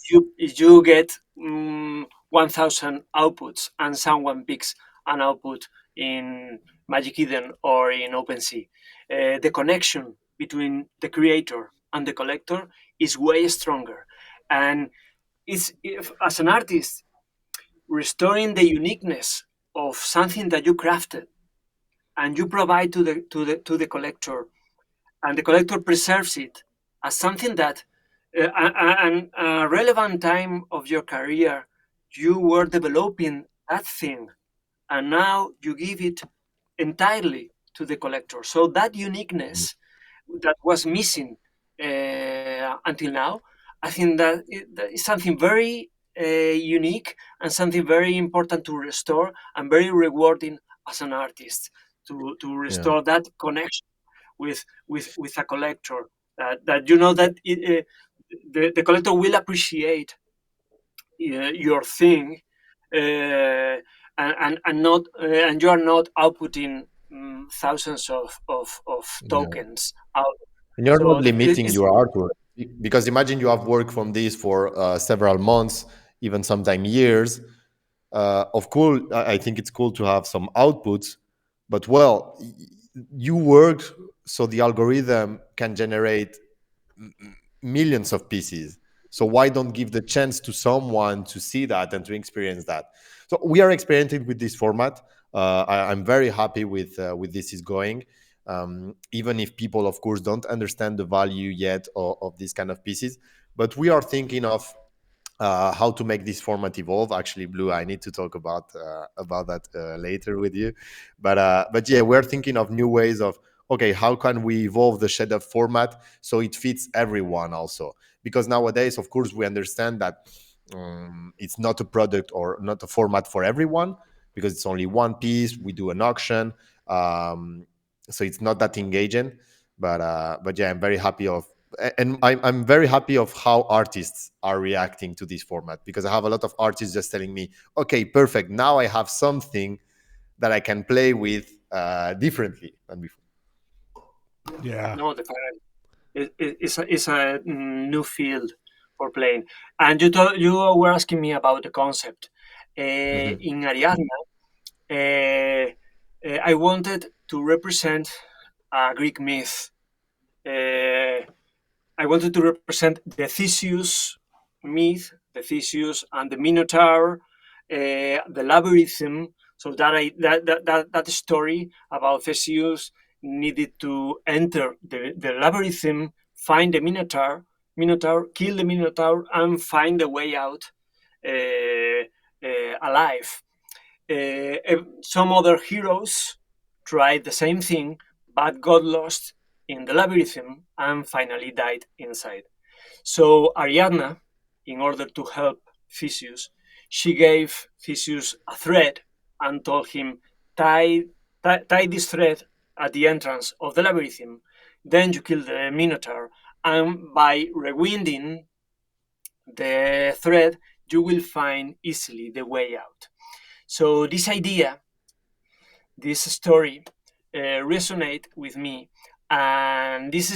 you get 1,000 outputs and someone picks an output in Magic Eden or in OpenSea, the connection between the creator and the collector is way stronger. And if, as an artist, restoring the uniqueness of something that you crafted and you provide to the collector, and the collector preserves it as something that a relevant time of your career you were developing that thing, and now you give it entirely to the collector. So that uniqueness that was missing until now, I think that is something very unique and something very important to restore, and very rewarding as an artist to Yeah, restore that connection with a collector, that you know that the collector will appreciate your thing, and not and you are not outputting thousands of yeah. tokens out. And you're not So limiting it's your artwork because imagine you have worked from this for several months, even sometime years. Of course, I think it's cool to have some outputs, but well, you worked so the algorithm can generate millions of pieces. So why don't give the chance to someone to see that and to experience that? So we are experimenting with this format. I'm very happy with this is going. Even if people, of course, don't understand the value yet of these kind of pieces, but we are thinking of how to make this format evolve. Actually, Blue, I need to talk about that later with you. But yeah, we're thinking of new ways of okay, how can we evolve the shader format so it fits everyone also? Because nowadays, of course, we understand that it's not a product or not a format for everyone because it's only one piece. We do an auction, so it's not that engaging. But yeah, I'm very happy of and I'm very happy of how artists are reacting to this format because I have a lot of artists just telling me, okay, perfect. Now I have something that I can play with differently than before. Yeah. no, it's a new field for playing. And you were asking me about the concept. Mhm. In Ariadna, I wanted to represent a Greek myth. Uh, I wanted to represent the Theseus myth, the Theseus and the Minotaur, the labyrinth. So that story about Theseus needed to enter the labyrinth, find the Minotaur, kill the Minotaur, and find a way out alive. Some other heroes tried the same thing, but got lost in the labyrinth and finally died inside. So Ariadna, in order to help Theseus, she gave Theseus a thread and told him, tie this thread at the entrance of the labyrinth, then you kill the Minotaur, and by rewinding the thread, you will find easily the way out. So this idea, this story, resonate with me, and this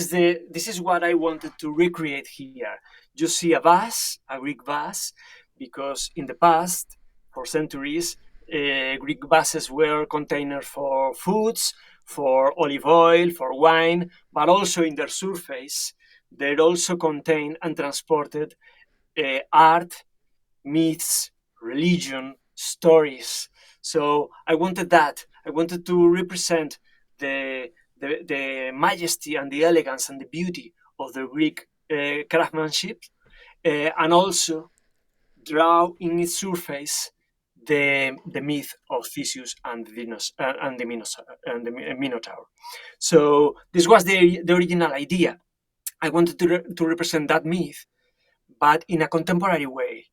is what I wanted to recreate here. You see a vase, a Greek vase, because in the past, for centuries, Greek vases were containers for foods, for olive oil, for wine, but also in their surface, they also contain and transported art, myths, religion, stories. So I wanted that. I wanted to represent the majesty and the elegance and the beauty of the Greek craftsmanship, and also draw in its surface the myth of Theseus and the Minotaur. So this was the original idea. I wanted to represent that myth, but in a contemporary way.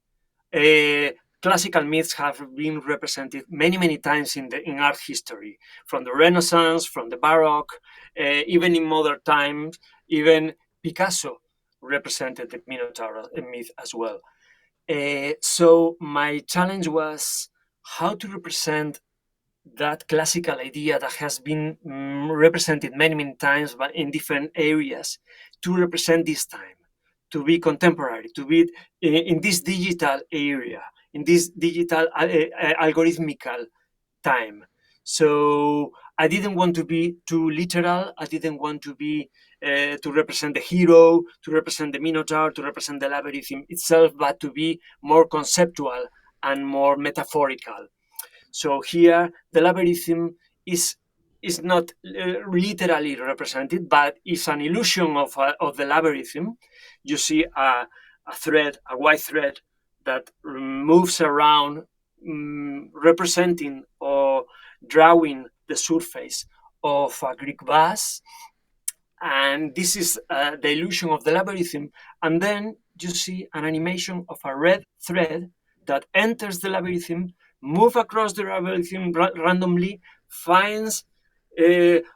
Classical myths have been represented many times in art history, from the Renaissance, from the Baroque, even in modern times. Even Picasso represented the Minotaur myth as well. So my challenge was how to represent that classical idea that has been represented many times, but in different areas, to represent this time, to be contemporary, to be in this digital area, in this digital algorithmical time. So I didn't want to be too literal. I didn't want to be to represent the hero, to represent the Minotaur, to represent the labyrinth itself, but to be more conceptual and more metaphorical. So here, the labyrinth is not literally represented, but is an illusion of the labyrinth. You see a thread, a white thread that moves around, representing or drawing the surface of a Greek vase. And this is the illusion of the labyrinth. And then you see an animation of a red thread that enters the labyrinth, move across the labyrinth randomly, finds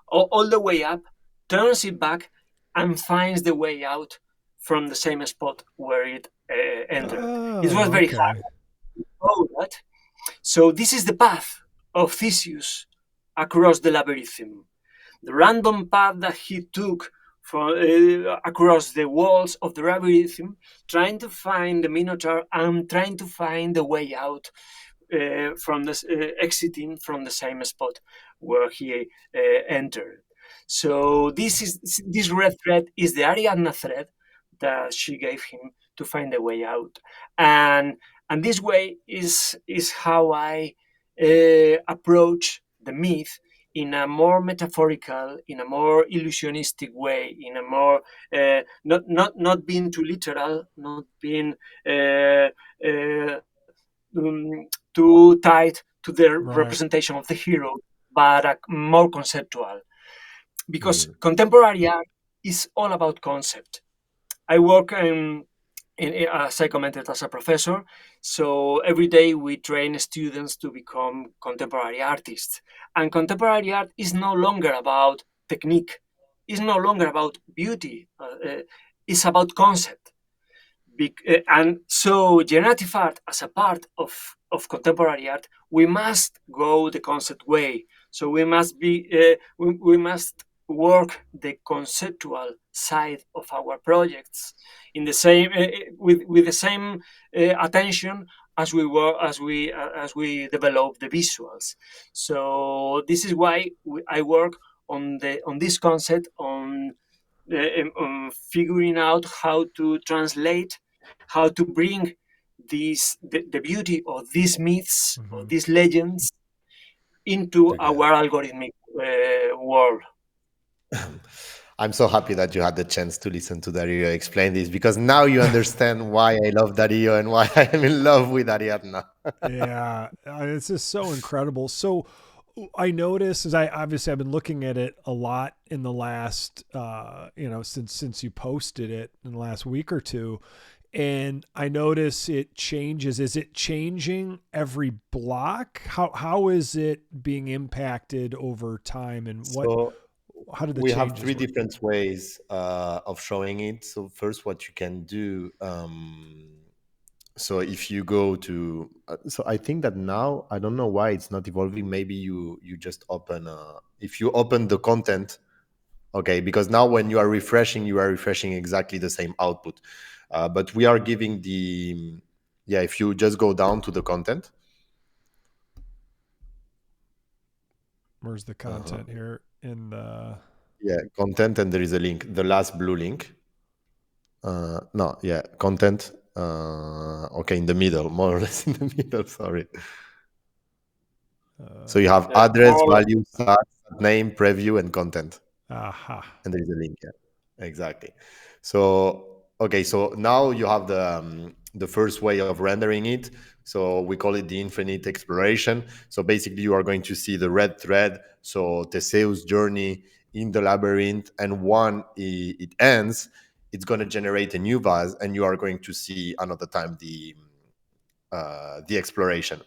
all the way up, turns it back, and finds the way out from the same spot where it entered. It was very hard to know that. So this is the path of Theseus across the labyrinth. The random path that he took across the walls of the labyrinth, trying to find the Minotaur and trying to find the way out from this, exiting from the same spot where he entered. So this red thread is the Ariadna thread that she gave him to find a way out, and this way is how I approach the myth in a more metaphorical, in a more illusionistic way, in a more not being too literal, not being too tied to the representation of the hero, but more conceptual. Because contemporary art is all about concept. I work as I commented, as a professor. So every day we train students to become contemporary artists. And contemporary art is no longer about technique. It's no longer about beauty. It's about concept. And so generative art, as a part of contemporary art, we must go the concept way. So we must we must work the conceptual side of our projects in the same with the same attention as we work as we develop the visuals. So this is why I work on this concept on figuring out how to translate, how to bring the beauty of these myths, of these legends, into our algorithmic world. I'm so happy that you had the chance to listen to Dario explain this, because now you understand why I love Dario and why I am in love with Ariadna. Yeah, it's just so incredible. So I noticed, as I've been looking at it a lot in the last, since you posted it in the last week or two, and I notice it changes. Is it changing every block? How is it being impacted over time, and how did the we have changes three work? different ways of showing it. So first, what you can do. So if you go to, so I think that now I don't know why it's not evolving. Maybe you just open, if you open the content, okay, because now when you are refreshing exactly the same output. But we are giving the, yeah, if you just go down to the content. Where's the content here in the? Yeah, content, and there is a link, the last blue link. No, yeah, content. Okay, in the middle, more or less in the middle. Sorry. So you have address, value, start, name, preview, and content, Aha. and there is a link. Yeah, exactly. So okay, so now you have the first way of rendering it. So we call it the infinite exploration. So basically, you are going to see the red thread. So Theseus' journey in the labyrinth, and it ends, it's going to generate a new vase, and you are going to see another time the exploration.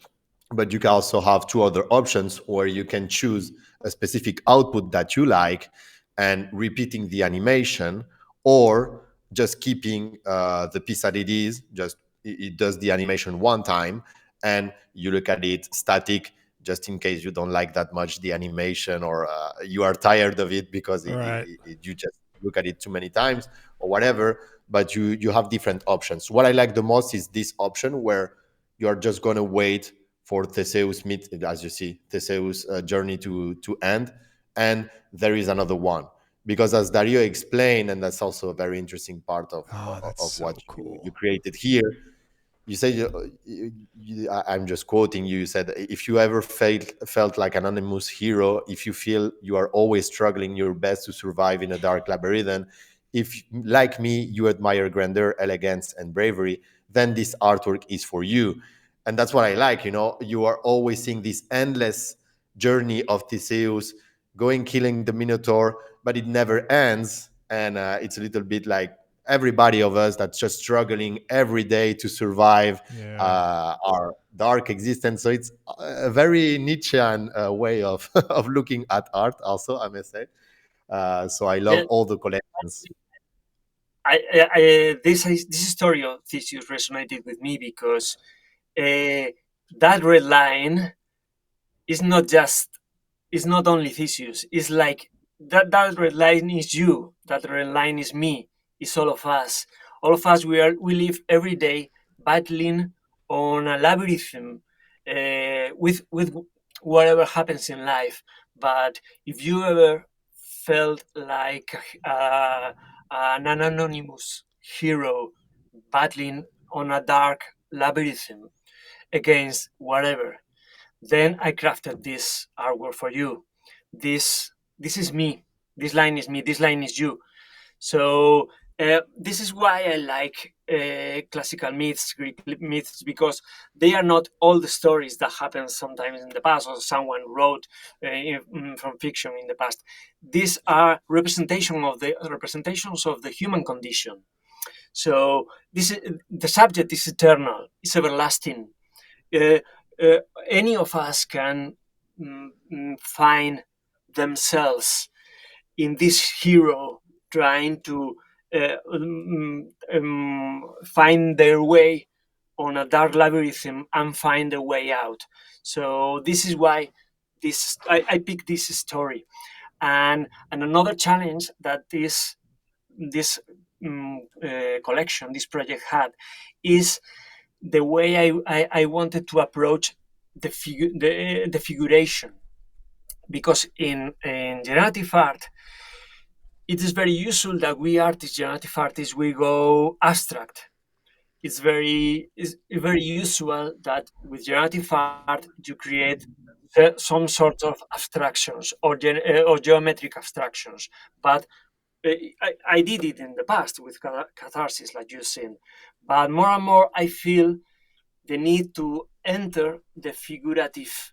But you can also have two other options where you can choose a specific output that you like and repeating the animation, or just keeping the piece that it is, just it does the animation one time, and you look at it static, just in case you don't like that much the animation, or you are tired of it because Right. you just look at it too many times or whatever. But you have different options. What I like the most is this option where you are just going to wait for Theseus meet, as you see, Theseus journey to end, and there is another one, because as Dario explained, and that's also a very interesting part Oh, that's of so what you cool. created here. You said I'm just quoting you. You said, if you ever felt like an anonymous hero, if you feel you are always struggling your best to survive in a dark labyrinth, if like me you admire grandeur, elegance, and bravery, then this artwork is for you. And that's what I like. You are always seeing this endless journey of Theseus going, killing the Minotaur, but it never ends. And it's a little bit like everybody of us that's just struggling every day to survive Yeah. our dark existence. So it's a very Nietzschean way of of looking at art, also, I must say. So I love Yeah, all the collections. this story of Theseus resonated with me because uh, that red line is not just it's not only Theseus. It's like that red line is you. That red line is me. It's all of us. All of us. We live every day battling on a labyrinth with whatever happens in life. But if you ever felt like an anonymous hero battling on a dark labyrinth against whatever, then I crafted this artwork for you. This is me. This line is me. This line is you. So this is why I like classical myths, Greek myths, because they are not all the stories that happened sometimes in the past or someone wrote from fiction in the past. These are representations of the human condition. So the subject is eternal, it's everlasting. Uh, uh, any of us can find themselves in this hero trying to find their way on a dark labyrinth and find a way out. So this is why I picked this story. And another challenge that this collection, this project had, is the way I wanted to approach the figuration, because in generative art, it is very usual that we artists, generative artists, we go abstract. It's very usual that with generative art you create some sort of abstractions or geometric abstractions. But I did it in the past with Catharsis, like you've seen. But more and more, I feel the need to enter the figurative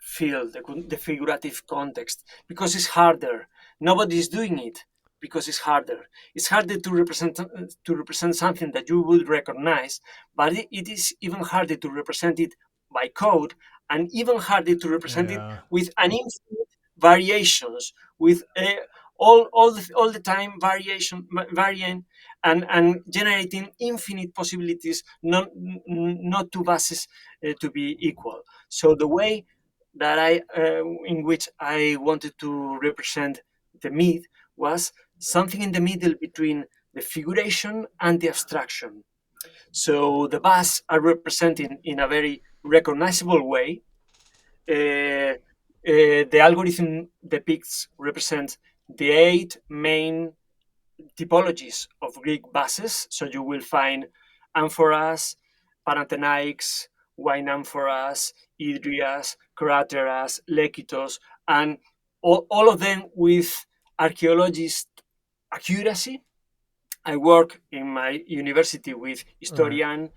field, the figurative context, because it's harder. Nobody is doing it because it's harder. It's harder to represent something that you will recognize, but it is even harder to represent it by code, and even harder to represent it Yeah. with an infinite variations, with all the time varying and generating infinite possibilities, not two bases to be equal. So the way that in which I wanted to represent the myth was something in the middle between the figuration and the abstraction. So the bus are represented in a very recognizable way. The algorithm depicts represents the 8 main typologies of Greek buses. So you will find amphoras, Panathinaikes, wine amphoras, Idrias, Crateras, Lekytos, and all of them with archaeologist accuracy. I work in my university with historian,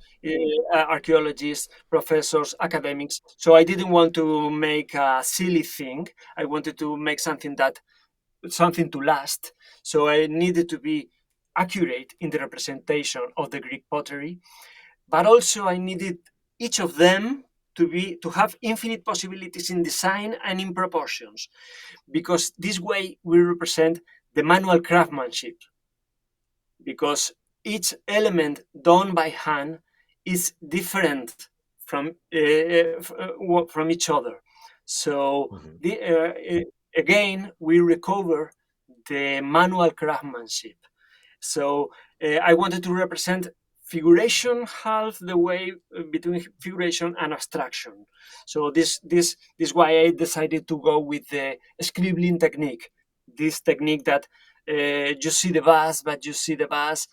archaeologists, professors, academics. So I didn't want to make a silly thing. I wanted to make something to last. So I needed to be accurate in the representation of the Greek pottery, but also I needed each of them to have infinite possibilities in design and in proportions, because this way we represent the manual craftsmanship, because each element done by hand is different from each other. So again, we recover the manual craftsmanship. So I wanted to represent figuration half the way between figuration and abstraction. So this is why I decided to go with the scribbling technique. This technique that you see the bus, but you see the bus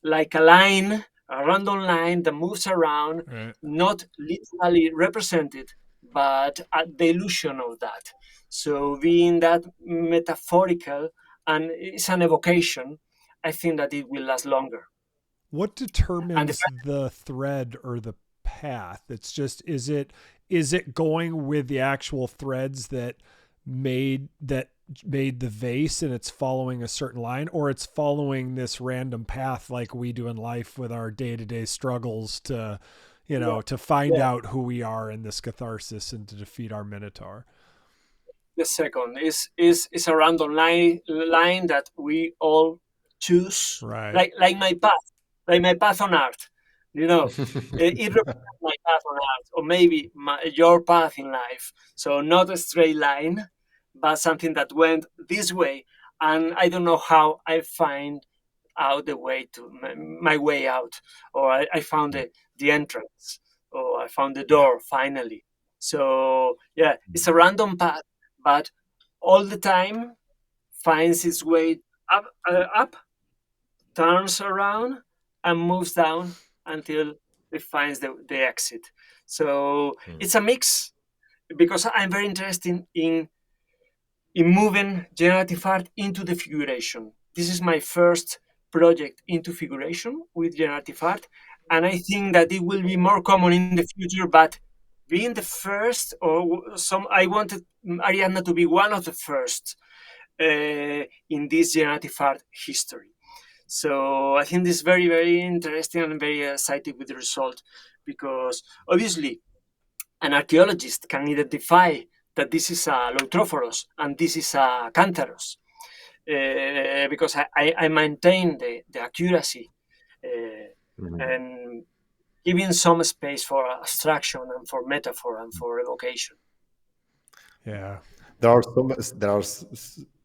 like a line, a random line that moves around, Right. not literally represented, but the illusion of that. So being that metaphorical and it's an evocation, I think that it will last longer. What And the determines the thread or the path? It's just is it going with the actual threads that made the vase and it's following a certain line, or it's following this random path like we do in life with our day-to-day struggles to to find yeah, out who we are in this catharsis and to defeat our minotaur. the second is a random line that we all choose, Right. like my path on art. It represents my path on art, or maybe your path in life. So not a straight line, but something that went this way, and I don't know how I find out the way to my way out, or I found the entrance, or I found the door finally. So yeah, it's a random path, but all the time finds its way up, turns around, and moves down until it finds the exit. So it's a mix, because I'm very interested in moving generative art into the figuration. This is my first project into figuration with generative art, and I think that it will be more common in the future. But being the first, I wanted Ariadna to be one of the first in this generative art history. So I think this is very, very interesting and very excited with the result, because obviously an archaeologist can identify that this is a Loutrophoros and this is a Cantharos, because I maintain the accuracy and giving some space for abstraction and for metaphor and for evocation. Yeah. There are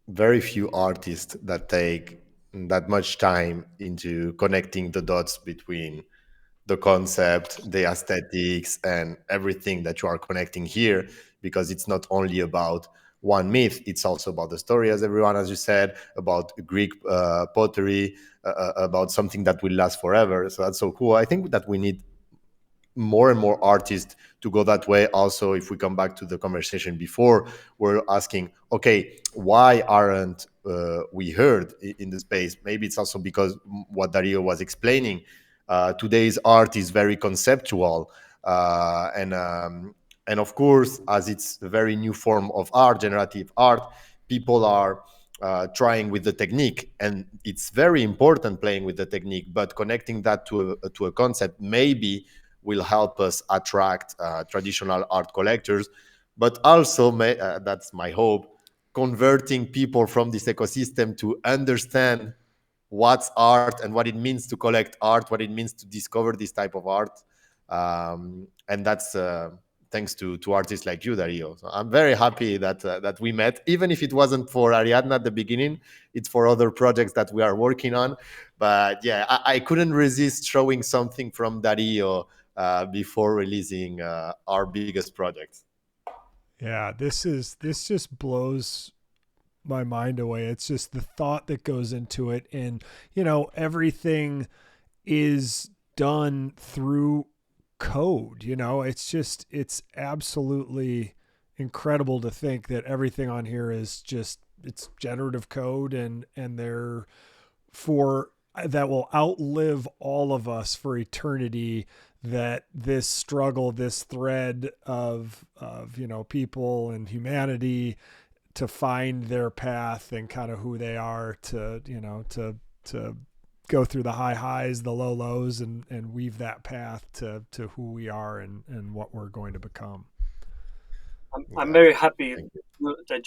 very few artists that take that much time into connecting the dots between the concept, the aesthetics, and everything that you are connecting here, because it's not only about one myth, it's also about the story, as everyone, as you said, about Greek pottery, about something that will last forever. So that's so cool. I think that we need more and more artists to go that way. Also, if we come back to the conversation before, we're asking, okay, why aren't we heard in the space? Maybe it's also because what Dario was explaining, today's art is very conceptual, and of course, as it's a very new form of art, generative art, people are trying with the technique, and it's very important playing with the technique, but connecting that to a concept maybe will help us attract traditional art collectors, but also that's my hope, converting people from this ecosystem to understand what's art and what it means to collect art, what it means to discover this type of art. And that's thanks to artists like you, Dario. So I'm very happy that we met, even if it wasn't for Ariadna at the beginning. It's for other projects that we are working on. But yeah, I couldn't resist showing something from Dario before releasing our biggest project. Yeah, this just blows my mind away. It's just the thought that goes into it, and everything is done through code. It's absolutely incredible to think that everything on here is just, it's generative code, and that will outlive all of us for eternity. That this struggle, this thread of people and humanity to find their path and kind of who they are, to go through the high highs, the low lows, and weave that path to who we are and what we're going to become. I'm very happy that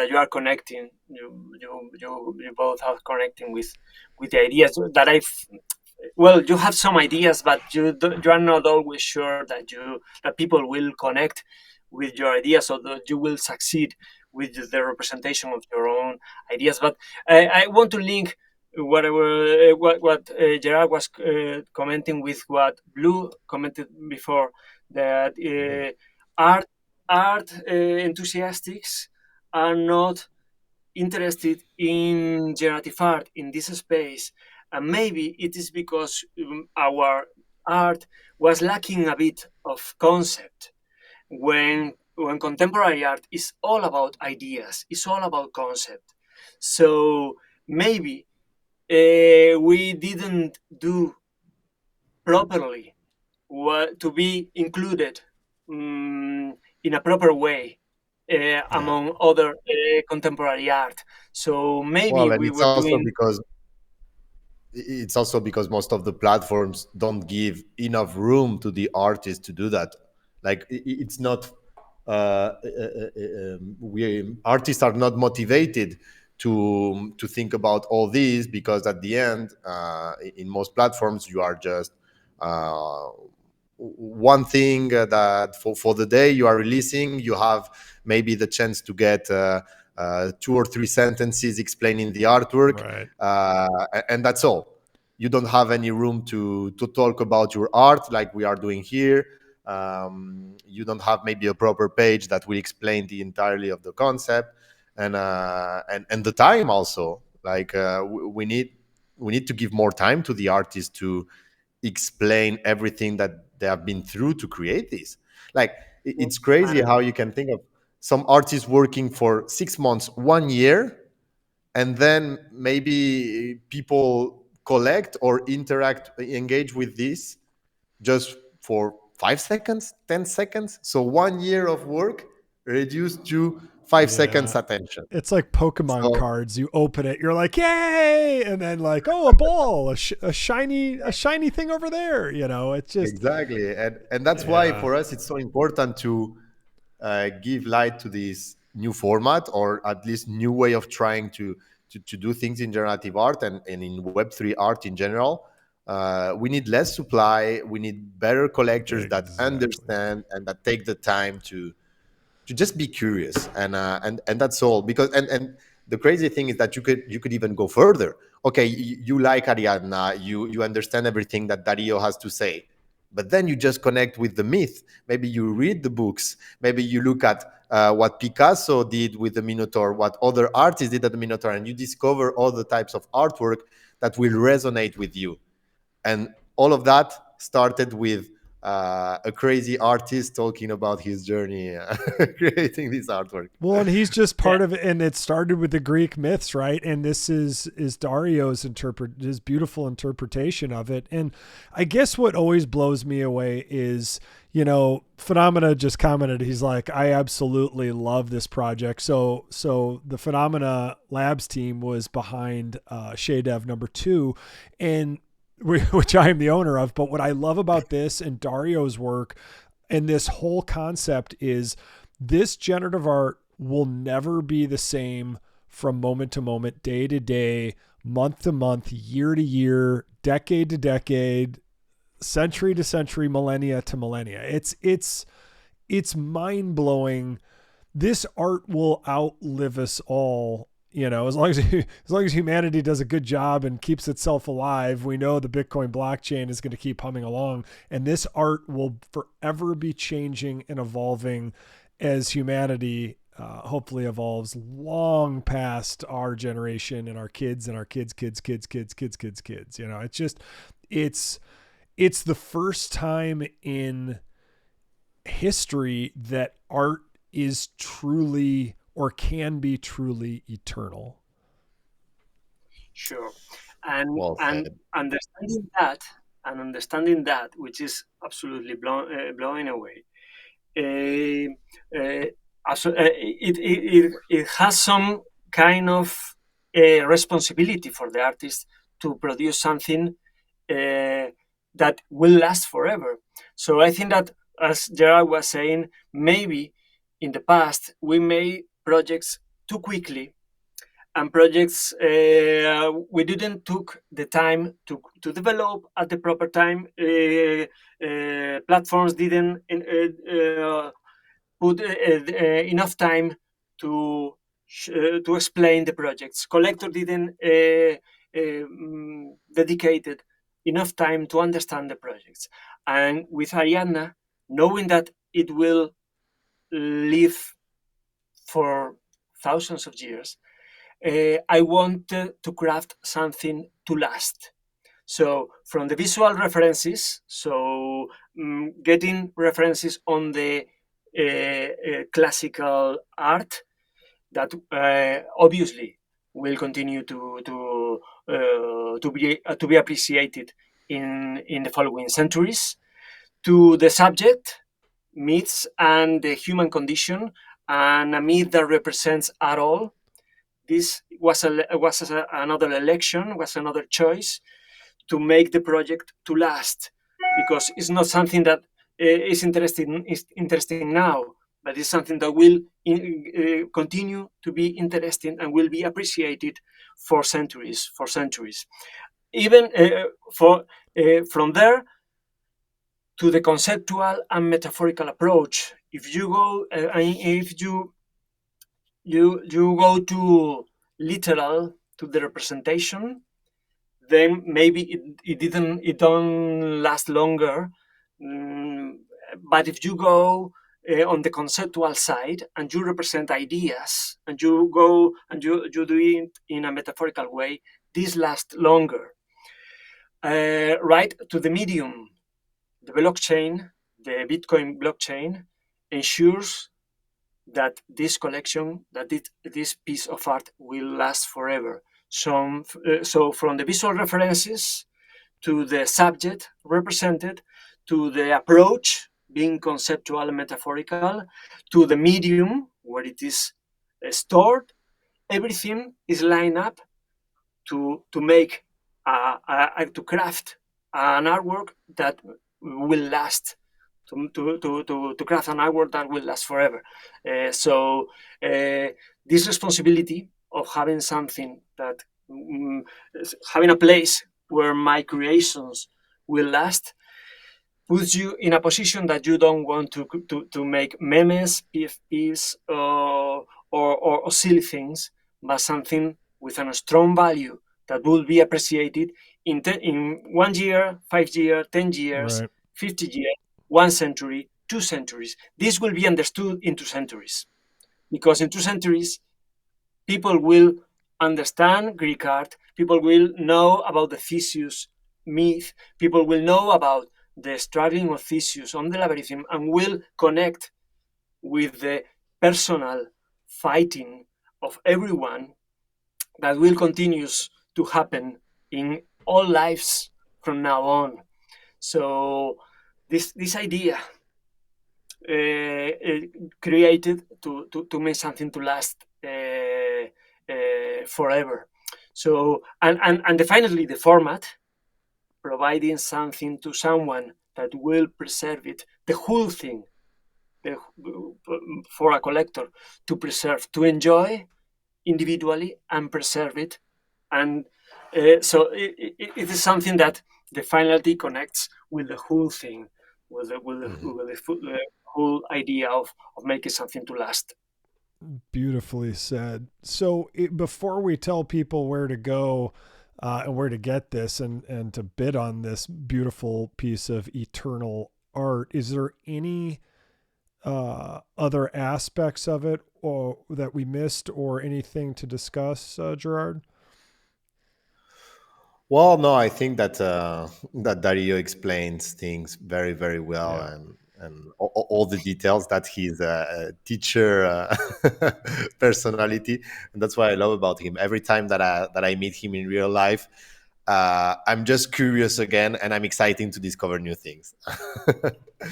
you are connecting. You both are connecting with the ideas that well, you have some ideas, but you are not always sure that people will connect with your ideas, or that you will succeed with the representation of your own ideas. But I want to link what Gerard was commenting with what Blue commented before, that art enthusiasts are not interested in generative art in this space. And maybe it is because our art was lacking a bit of concept. When contemporary art is all about ideas, it's all about concept. So maybe we didn't do properly to be included in a proper way among other contemporary art. So maybe Well, and we were doing. It's also because most of the platforms don't give enough room to the artist to do that. Like it's not we artists are not motivated to think about all these, because at the end, in most platforms, you are just one thing that for the day you are releasing. You have maybe the chance to get 2 or 3 sentences explaining the artwork, right. And that's all. You don't have any room to talk about your art like we are doing here. You don't have maybe a proper page that will explain the entirety of the concept, and the time also. Like we need to give more time to the artist to explain everything that they have been through to create this. Like it's crazy how you can think of some artists working for 6 months, 1 year, and then maybe people collect or engage with this just for 5 seconds, 10 seconds. So 1 year of work reduced to 5 seconds attention. It's like Pokemon cards. You open it, you're like, yay! And then like, oh, a ball, a shiny thing over there. It's just exactly. And that's why for us it's so important to give light to this new format, or at least new way of trying to do things in generative art and in Web3 art in general. We need less supply. We need better collectors that understand and that take the time to just be curious, and that's all. Because and the crazy thing is that you could even go further. Okay, you like Ariadna, you understand everything that Dario has to say, but then you just connect with the myth. Maybe you read the books. Maybe you look at what Picasso did with the Minotaur, what other artists did at the Minotaur, and you discover all the types of artwork that will resonate with you. And all of that started with a crazy artist talking about his journey creating this artwork. Well, and he's just part of it, and it started with the Greek myths, right? And this is Dario's his beautiful interpretation of it. And I guess what always blows me away is, Phenomena just commented, he's like, I absolutely love this project. So the Phenomena Labs team was behind Shadev number 2, and which I am the owner of. But what I love about this and Dario's work and this whole concept is this generative art will never be the same from moment to moment, day to day, month to month, year to year, decade to decade, century to century, millennia to millennia. It's mind blowing. This art will outlive us all. As long as humanity does a good job and keeps itself alive, we know the Bitcoin blockchain is going to keep humming along, and this art will forever be changing and evolving as humanity hopefully evolves long past our generation and our kids and our kids. It's the first time in history that art is truly or can be truly eternal. Sure. And Well and said. understanding that, which is absolutely blowing away. It has some kind of responsibility for the artist to produce something that will last forever. So I think that, as Gerard was saying, maybe in the past we made projects too quickly, and projects we didn't took the time to develop at the proper time. Platforms didn't put enough time to explain the projects. Collector didn't dedicated enough time to understand the projects. And with Ariadna, knowing that it will live for thousands of years, I wanted to craft something to last. So from the visual references, getting references on the classical art that obviously will continue to be appreciated in the following centuries, to the subject, myths and the human condition, and a myth that represents at all. This was another election, was another choice to make the project to last, because it's not something that is interesting now, but it's something that will continue to be interesting and will be appreciated for centuries. Even from there to the conceptual and metaphorical approach. If you go, if you go to literal, to the representation, then maybe it don't last longer. But if you go on the conceptual side and you represent ideas and you go and you do it in a metaphorical way, this lasts longer. Right to the medium, the blockchain, the Bitcoin blockchain ensures that this collection, that this piece of art will last forever. So from the visual references to the subject represented, to the approach being conceptual and metaphorical, to the medium where it is stored, everything is lined up to make to craft an artwork that will last. To craft an artwork that will last forever. This responsibility of having something that having a place where my creations will last puts you in a position that you don't want to make memes, PFPs, or silly things, but something with a strong value that will be appreciated in 1 year, 5 years, 10 years, Right. 50 years, 1 century, 2 centuries. This will be understood in 2 centuries, because in 2 centuries, people will understand Greek art, people will know about the Theseus myth, people will know about the struggling of Theseus on the labyrinth, and will connect with the personal fighting of everyone that will continue to happen in all lives from now on. So this idea created to make something to last forever. So and definitely the format, providing something to someone that will preserve it, the whole thing for a collector to preserve, to enjoy individually and preserve it. And so it is something that the finality connects with the whole thing, with the whole idea of making something to last. Beautifully said. So before we tell people where to go and where to get this and to bid on this beautiful piece of eternal art, is there any other aspects of it or that we missed or anything to discuss, Gerard? Well, no, I think that that Dario explains things very, very well, Yeah. and all the details. That he's a teacher personality, and that's what I love about him. Every time that I meet him in real life, I'm just curious again, and I'm excited to discover new things.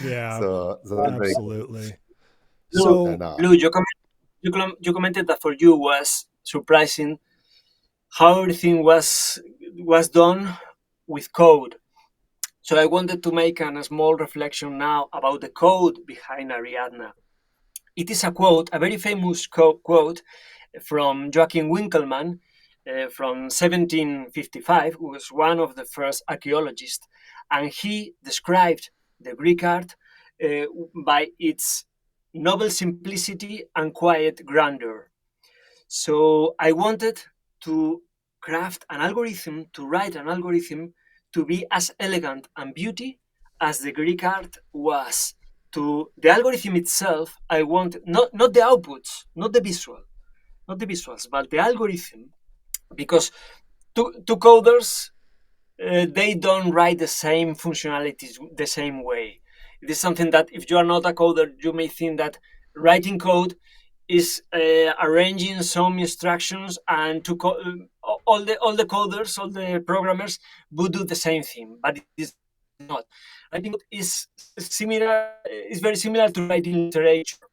Yeah, So that's very cool. absolutely. Lou, So And Lou, you commented that for you was surprising how everything was done with code. So I wanted to make a small reflection now about the code behind Ariadna. It is a quote, a very famous quote from Joachim Winkelmann from 1755, who was one of the first archaeologists, and he described the Greek art uh, by its noble simplicity and quiet grandeur. So I wanted to craft an algorithm, to write an algorithm to be as elegant and beauty as the Greek art was. To the algorithm itself, I want not the outputs, not the visuals, but the algorithm, because two coders they don't write the same functionalities the same way. It is something that if you are not a coder, you may think that writing code is arranging some instructions and all the coders, all the programmers would do the same thing, but it is not. Writing code is very similar to writing literature.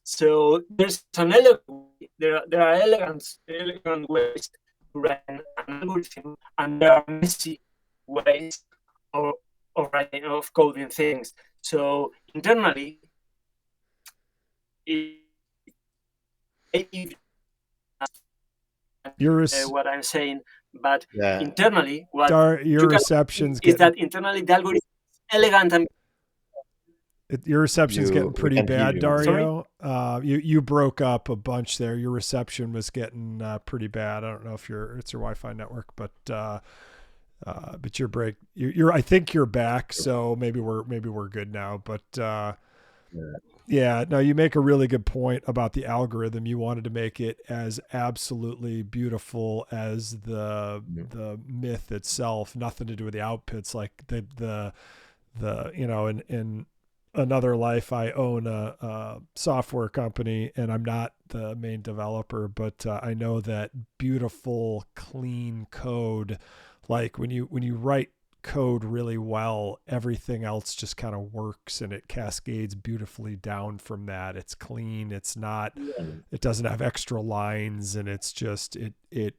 So there's an elegant way, there are elegant ways to write an algorithm, and there are messy ways of writing of coding things. So internally, it, your what I'm saying, but yeah, internally, what your you can see reception's is getting that internally the algorithm is elegant and your reception's getting we pretty can hear bad, you now. sorry. Dario. You broke up a bunch there. Your reception was getting pretty bad. I don't know if it's your Wi-Fi network, but you're I think you're back, so maybe we're good now. But Yeah. yeah, no, you make a really good point about the algorithm. You wanted to make it as absolutely beautiful as the myth itself. Nothing to do with the outputs, like the in another life I own a software company and I'm not the main developer, but I know that beautiful clean code, like when you write code really well, everything else just kind of works and it cascades beautifully down from that. It's clean, it doesn't have extra lines, and it's just it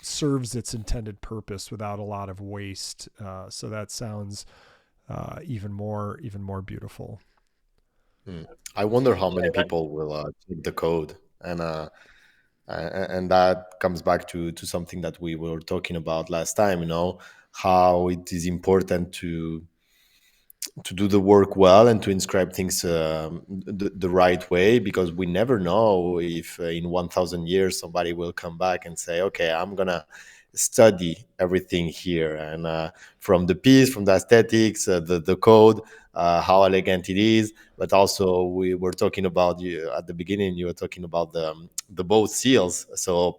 serves its intended purpose without a lot of waste. So that sounds even more beautiful. Mm. I wonder how many people will check the code, and that comes back to something that we were talking about last time. How it is important to do the work well and to inscribe things the right way, because we never know if in 1000 years somebody will come back and say, okay, I'm gonna study everything here, and from the piece, from the aesthetics, the code, how elegant it is. But also we were talking about, you at the beginning, you were talking about the both seals, so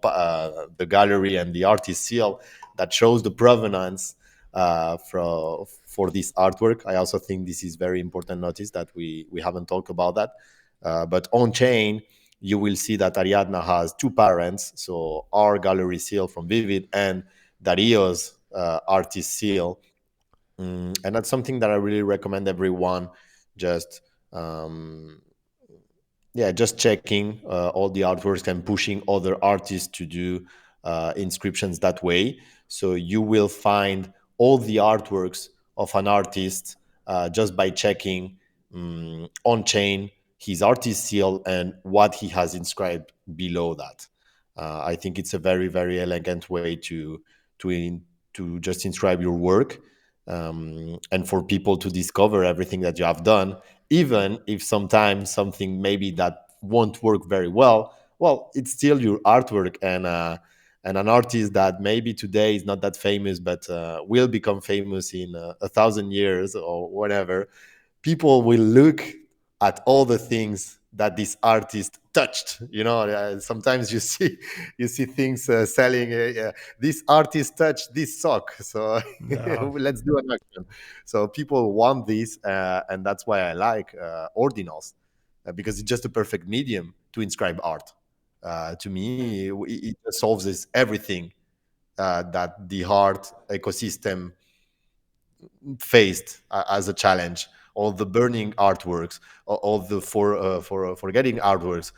the gallery and the artist seal, that shows the provenance for this artwork. I also think this is very important notice that we haven't talked about that. But on chain, you will see that Ariadna has two parents, so our gallery seal from Vivid and Dario's artist seal. And that's something that I really recommend everyone just just checking all the artworks and pushing other artists to do inscriptions that way. So you will find all the artworks of an artist just by checking on chain, his artist seal, and what he has inscribed below that. I think it's a very, very elegant way to just inscribe your work, and for people to discover everything that you have done, even if sometimes something maybe that won't work very well. Well, it's still your artwork, and an artist that maybe today is not that famous, but will become famous in 1,000 years or whatever. People will look at all the things that this artist touched. Sometimes you see things selling. This artist touched this sock, so No. let's do an action. So people want this, and that's why I like Ordinals, because it's just a perfect medium to inscribe art. To me, it just solves this everything that the art ecosystem faced as a challenge. All the burning artworks, all the for forgetting artworks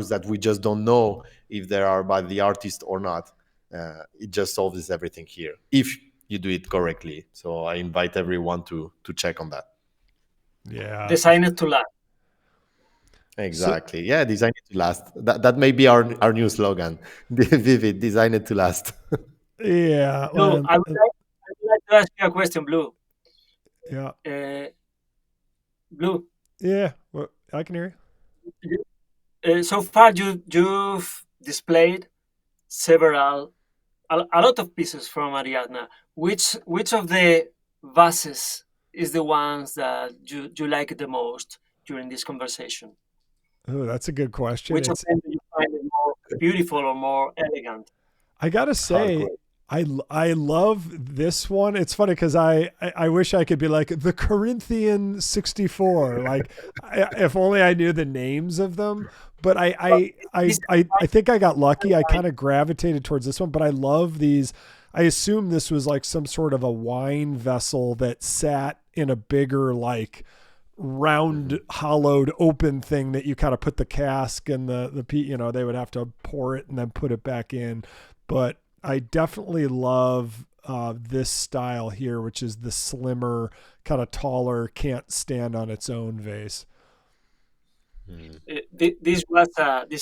that we just don't know if they are by the artist or not. It just solves everything here if you do it correctly. So I invite everyone to check on that. Yeah. Designed to last. Exactly. Yeah, design it to last. That may be our new slogan. Vivid, design it to last. Yeah. Blue, I would like to ask you a question, Blue. Yeah. Blue. Yeah. Well, I can hear you. So far, you've displayed a lot of pieces from Ariadna. Which of the vases is the ones that you like the most during this conversation? Oh, that's a good question. Which of them do you find more beautiful or more elegant? I gotta say, I love this one. It's funny because I wish I could be like the Corinthian 64. Like, if only I knew the names of them. But I think I got lucky. I kind of gravitated towards this one. But I love these. I assume this was like some sort of a wine vessel that sat in a bigger, like, round hollowed open thing that you kind of put the cask and the they would have to pour it and then put it back in. But I definitely love this style here, which is the slimmer, kind of taller, can't stand on its own vase. This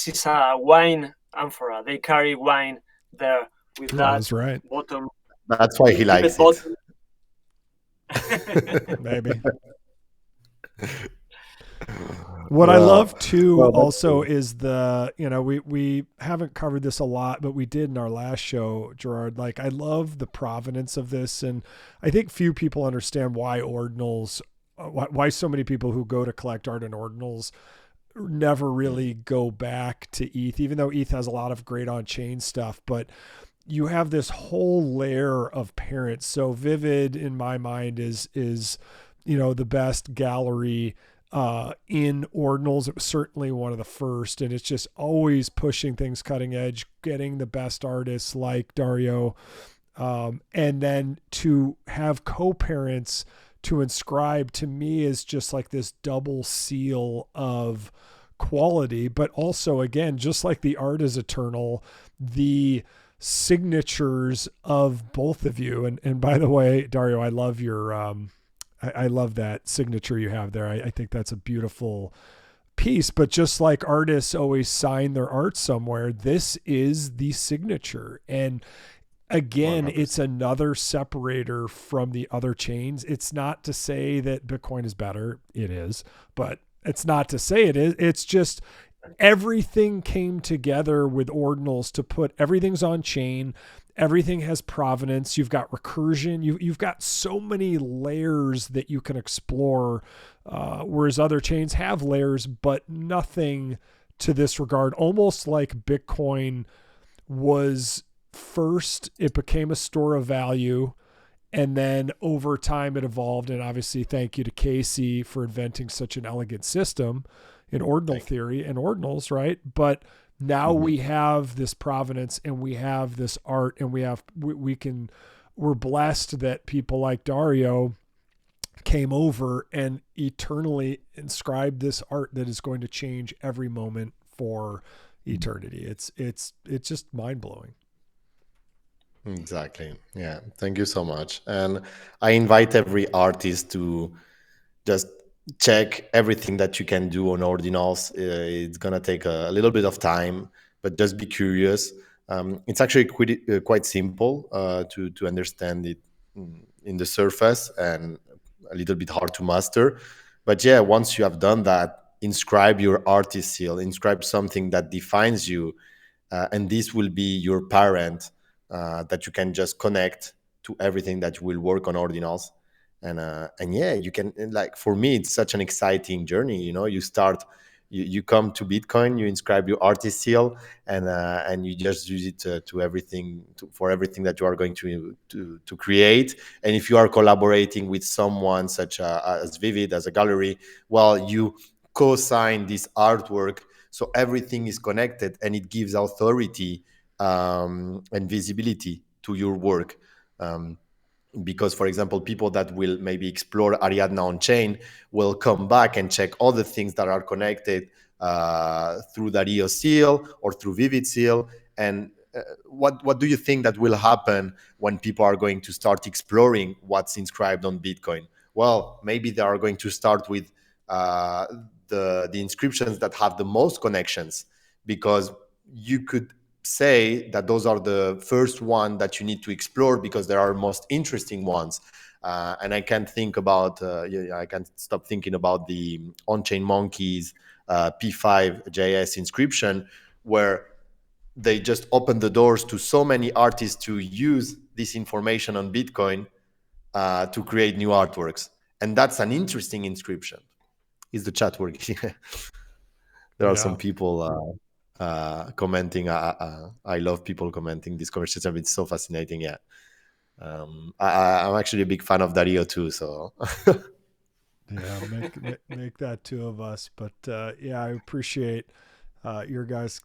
is a wine amphora. They carry wine there with That's right. bottom. That's why he likes it. Maybe. What I love too also is we haven't covered this a lot, but we did in our last show, Gerard. Like, I love the provenance of this, and I think few people understand why Ordinals, why so many people who go to collect art in Ordinals never really go back to ETH, even though ETH has a lot of great on-chain stuff. But you have this whole layer of parents. So Vivid, in my mind, is the best gallery in Ordinals. It was certainly one of the first, and it's just always pushing things cutting edge, getting the best artists like Dario, and then to have co-parents to inscribe, to me, is just like this double seal of quality. But also, again, just like the art is eternal, the signatures of both of you, and by the way, Dario, I love your I love that signature you have there. I think that's a beautiful piece. But just like artists always sign their art somewhere, this is the signature. And again, 100%. It's another separator from the other chains. It's not to say that Bitcoin is better. It is. But it's not to say it is. It's just everything came together with Ordinals to put everything's on chain. Everything has provenance. You've got recursion. You've got so many layers that you can explore, whereas other chains have layers, but nothing to this regard. Almost like Bitcoin was first, it became a store of value, and then over time it evolved. And obviously, thank you to Casey for inventing such an elegant system in ordinal theory and ordinals, right? But now we have this provenance, and we have this art, and we're blessed that people like Dario came over and eternally inscribed this art that is going to change every moment for eternity. It's just mind blowing. Exactly. Yeah. Thank you so much. And I invite every artist to just check everything that you can do on Ordinals. It's gonna take a little bit of time, but just be curious. It's actually quite simple to understand it in the surface, and a little bit hard to master. But yeah, once you have done that, inscribe your artist seal, inscribe something that defines you, and this will be your parent that you can just connect to everything that will work on Ordinals. And yeah, you can, like, for me it's such an exciting journey. You start, you come to Bitcoin, you inscribe your artist seal, and you just use it to everything, for everything that you are going to create. And if you are collaborating with someone such as Vivid, as a gallery, well, you co-sign this artwork, so everything is connected, and it gives authority and visibility to your work. Because, for example, people that will maybe explore Ariadna on chain will come back and check all the things that are connected through Dario seal or through Vivid seal. And what do you think that will happen when people are going to start exploring what's inscribed on Bitcoin? Well, maybe they are going to start with the inscriptions that have the most connections, because you could say that those are the first one that you need to explore because they are most interesting ones. And I can't think about, I can't stop thinking about the on-chain monkeys P5JS inscription, where they just open the doors to so many artists to use this information on Bitcoin to create new artworks. And that's an interesting inscription. Is the chat working? There are some people commenting. I love people commenting. This conversation have been so fascinating. Yeah, I'm actually a big fan of Dario too. So yeah, make that two of us. But yeah, I appreciate your guys'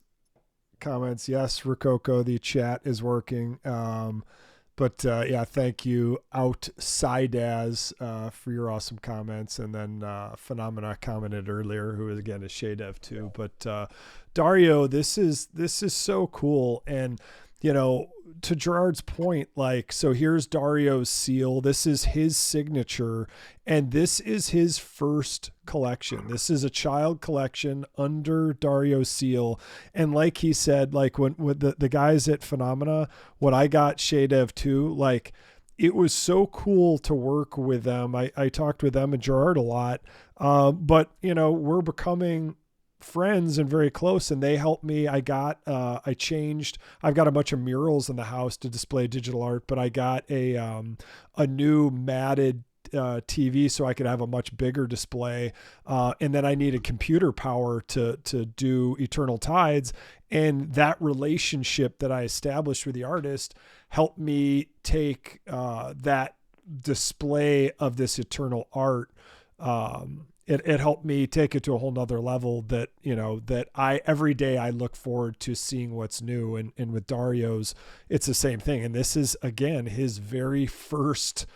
comments. Yes, Rococo, the chat is working. But yeah, thank you, Outsidaz, for your awesome comments. And then Phenomena commented earlier, who again is Shadev too. But Dario, this is so cool. And to Gerard's point, like, so here's Dario's seal. This is his signature, and this is his first collection. This is a child collection under Dario's seal. And like he said, like when with the guys at Phenomena, when I got Shadev too, like, it was so cool to work with them. I talked with them and Gerard a lot. But we're becoming friends and very close, and they helped me. I've got a bunch of murals in the house to display digital art, but I got a new matted TV so I could have a much bigger display. And then I needed computer power to do Eternal Tides. And that relationship that I established with the artist helped me take that display of this eternal art. It helped me take it to a whole nother level that every day I look forward to seeing what's new. And with Dario's, it's the same thing. And this is, again, his very first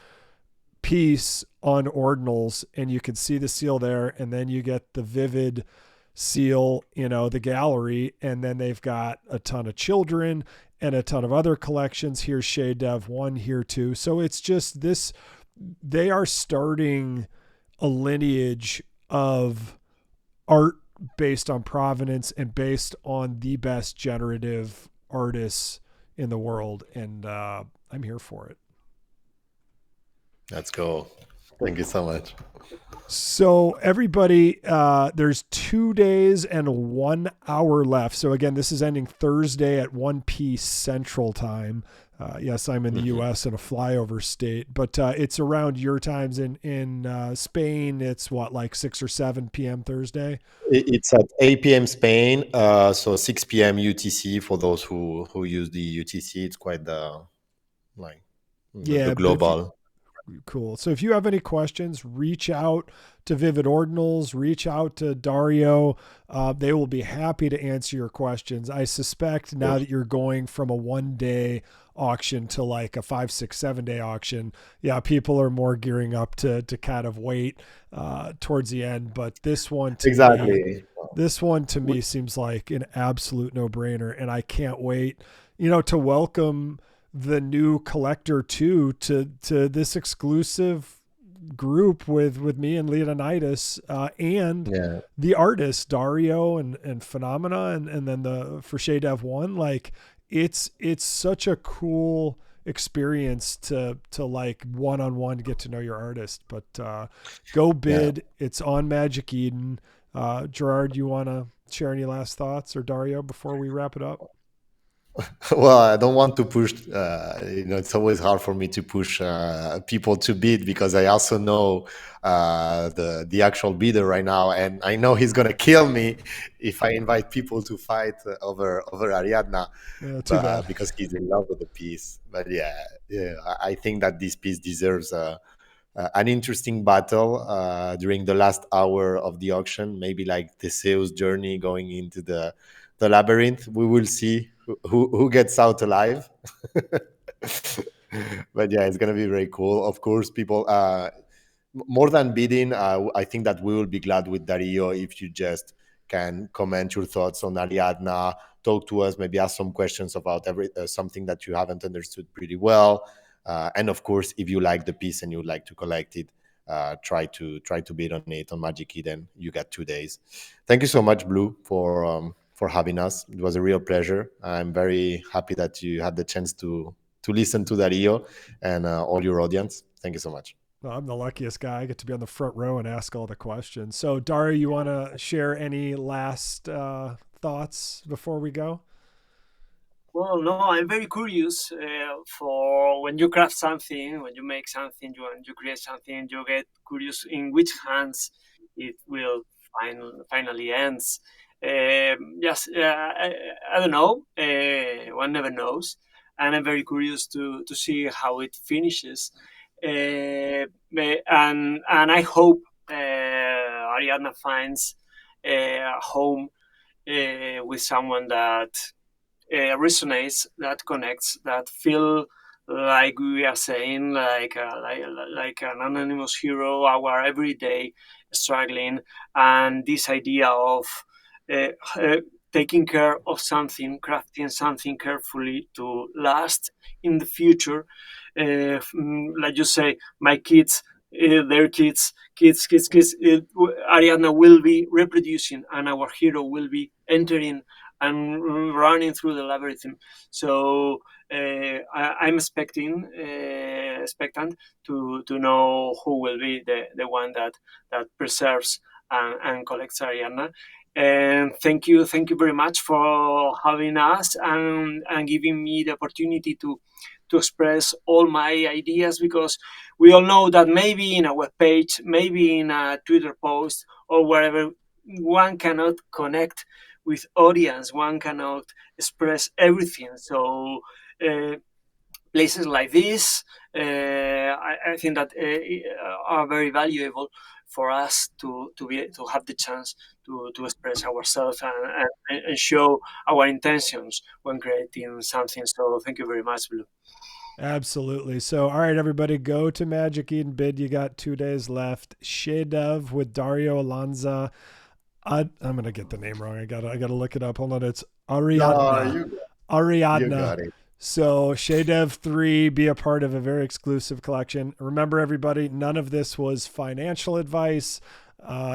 piece on Ordinals, and you can see the seal there. And then you get the Vivid seal, the gallery, and then they've got a ton of children and a ton of other collections. Here's Shadev 1 here too. So it's just this, they are starting a lineage of art based on provenance and based on the best generative artists in the world. And I'm here for it. Let's go. Thank you so much. So everybody, there's 2 days and 1 hour left. So again, this is ending Thursday at 1 p.m. Central Time. Yes, I'm in the U.S. in a flyover state, but it's around your times in Spain. It's like 6 or 7 p.m. Thursday. It's at 8 p.m. Spain, so 6 p.m. UTC for those who use the UTC. It's quite the global. Cool. So if you have any questions, reach out to Vivid Ordinals, reach out to Dario. They will be happy to answer your questions. I suspect now that you're going from a 1-day auction to like a 5, 6, 7 day auction, yeah, people are more gearing up to kind of wait towards the end. But this one to me seems like an absolute no-brainer, and I can't wait, to welcome the new collector too to this exclusive group with me and Leonidas and the artists Dario and Phenomena and then for Shade Dev 1, like it's such a cool experience to like one-on-one get to know your artist. But go bid. It's on Magic Eden. Gerard, you want to share any last thoughts, or Dario, before we wrap it up? Well, I don't want to push. It's always hard for me to push people to bid, because I also know the actual bidder right now, and I know he's gonna kill me if I invite people to fight over Ariadna, Too bad. because he's in love with the piece. But I think that this piece deserves an interesting battle during the last hour of the auction. Maybe like Theseus' journey going into the labyrinth. We will see who gets out alive. But yeah, it's gonna be very cool. Of course, people, more than bidding, I think that we will be glad with Dario if you just can comment your thoughts on Ariadna, talk to us, maybe ask some questions about something that you haven't understood pretty well. And of course, if you like the piece and you would like to collect it, try to bid on it on Magic Eden. You got 2 days. Thank you so much, Blue, for having us. It was a real pleasure. I'm very happy that you had the chance to listen to Dario and all your audience. Thank you so much. Well, I'm the luckiest guy. I get to be on the front row and ask all the questions. So, Dario, you want to share any last thoughts before we go? Well, no, I'm very curious for when you craft something, when you make something, when you create something, you get curious in which hands it will finally ends. Yes, I don't know. One never knows, and I'm very curious to see how it finishes. And I hope Ariadna finds a home with someone that resonates, that connects, that feel like we are saying, like an anonymous hero, our everyday struggling, and this idea of uh, uh, taking care of something, crafting something carefully to last in the future. Like you say, my kids, their kids, Ariadna will be reproducing, and our hero will be entering and running through the labyrinth. So I'm expectant to know who will be the one that preserves and collects Ariadna. And thank you very much for having us and giving me the opportunity to express all my ideas, because we all know that maybe in a web page, maybe in a Twitter post or wherever, one cannot connect with audience, one cannot express everything. So places like this, I think that are very valuable for us to have the chance to express ourselves and show our intentions when creating something. So thank you very much, Blue. Absolutely. So, all right, everybody, go to Magic Eden bid. You got 2 days left. Shade Dev with Dario Lanza. I'm gonna get the name wrong. I gotta look it up. Hold on, it's Ariadna. Ariadna. You got it. So Shade Dev 3, be a part of a very exclusive collection. Remember, everybody, none of this was financial advice.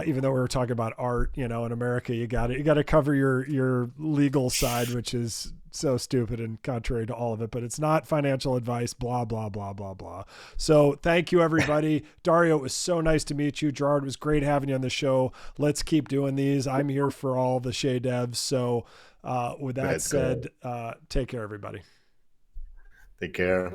Even though we were talking about art, in America, you got to cover your legal side, which is so stupid and contrary to all of it, but it's not financial advice, blah, blah, blah, blah, blah. So thank you, everybody. Dario, it was so nice to meet you. Gerard, it was great having you on the show. Let's keep doing these. I'm here for all the Shade Devs. So with that said, take care, everybody. Take care.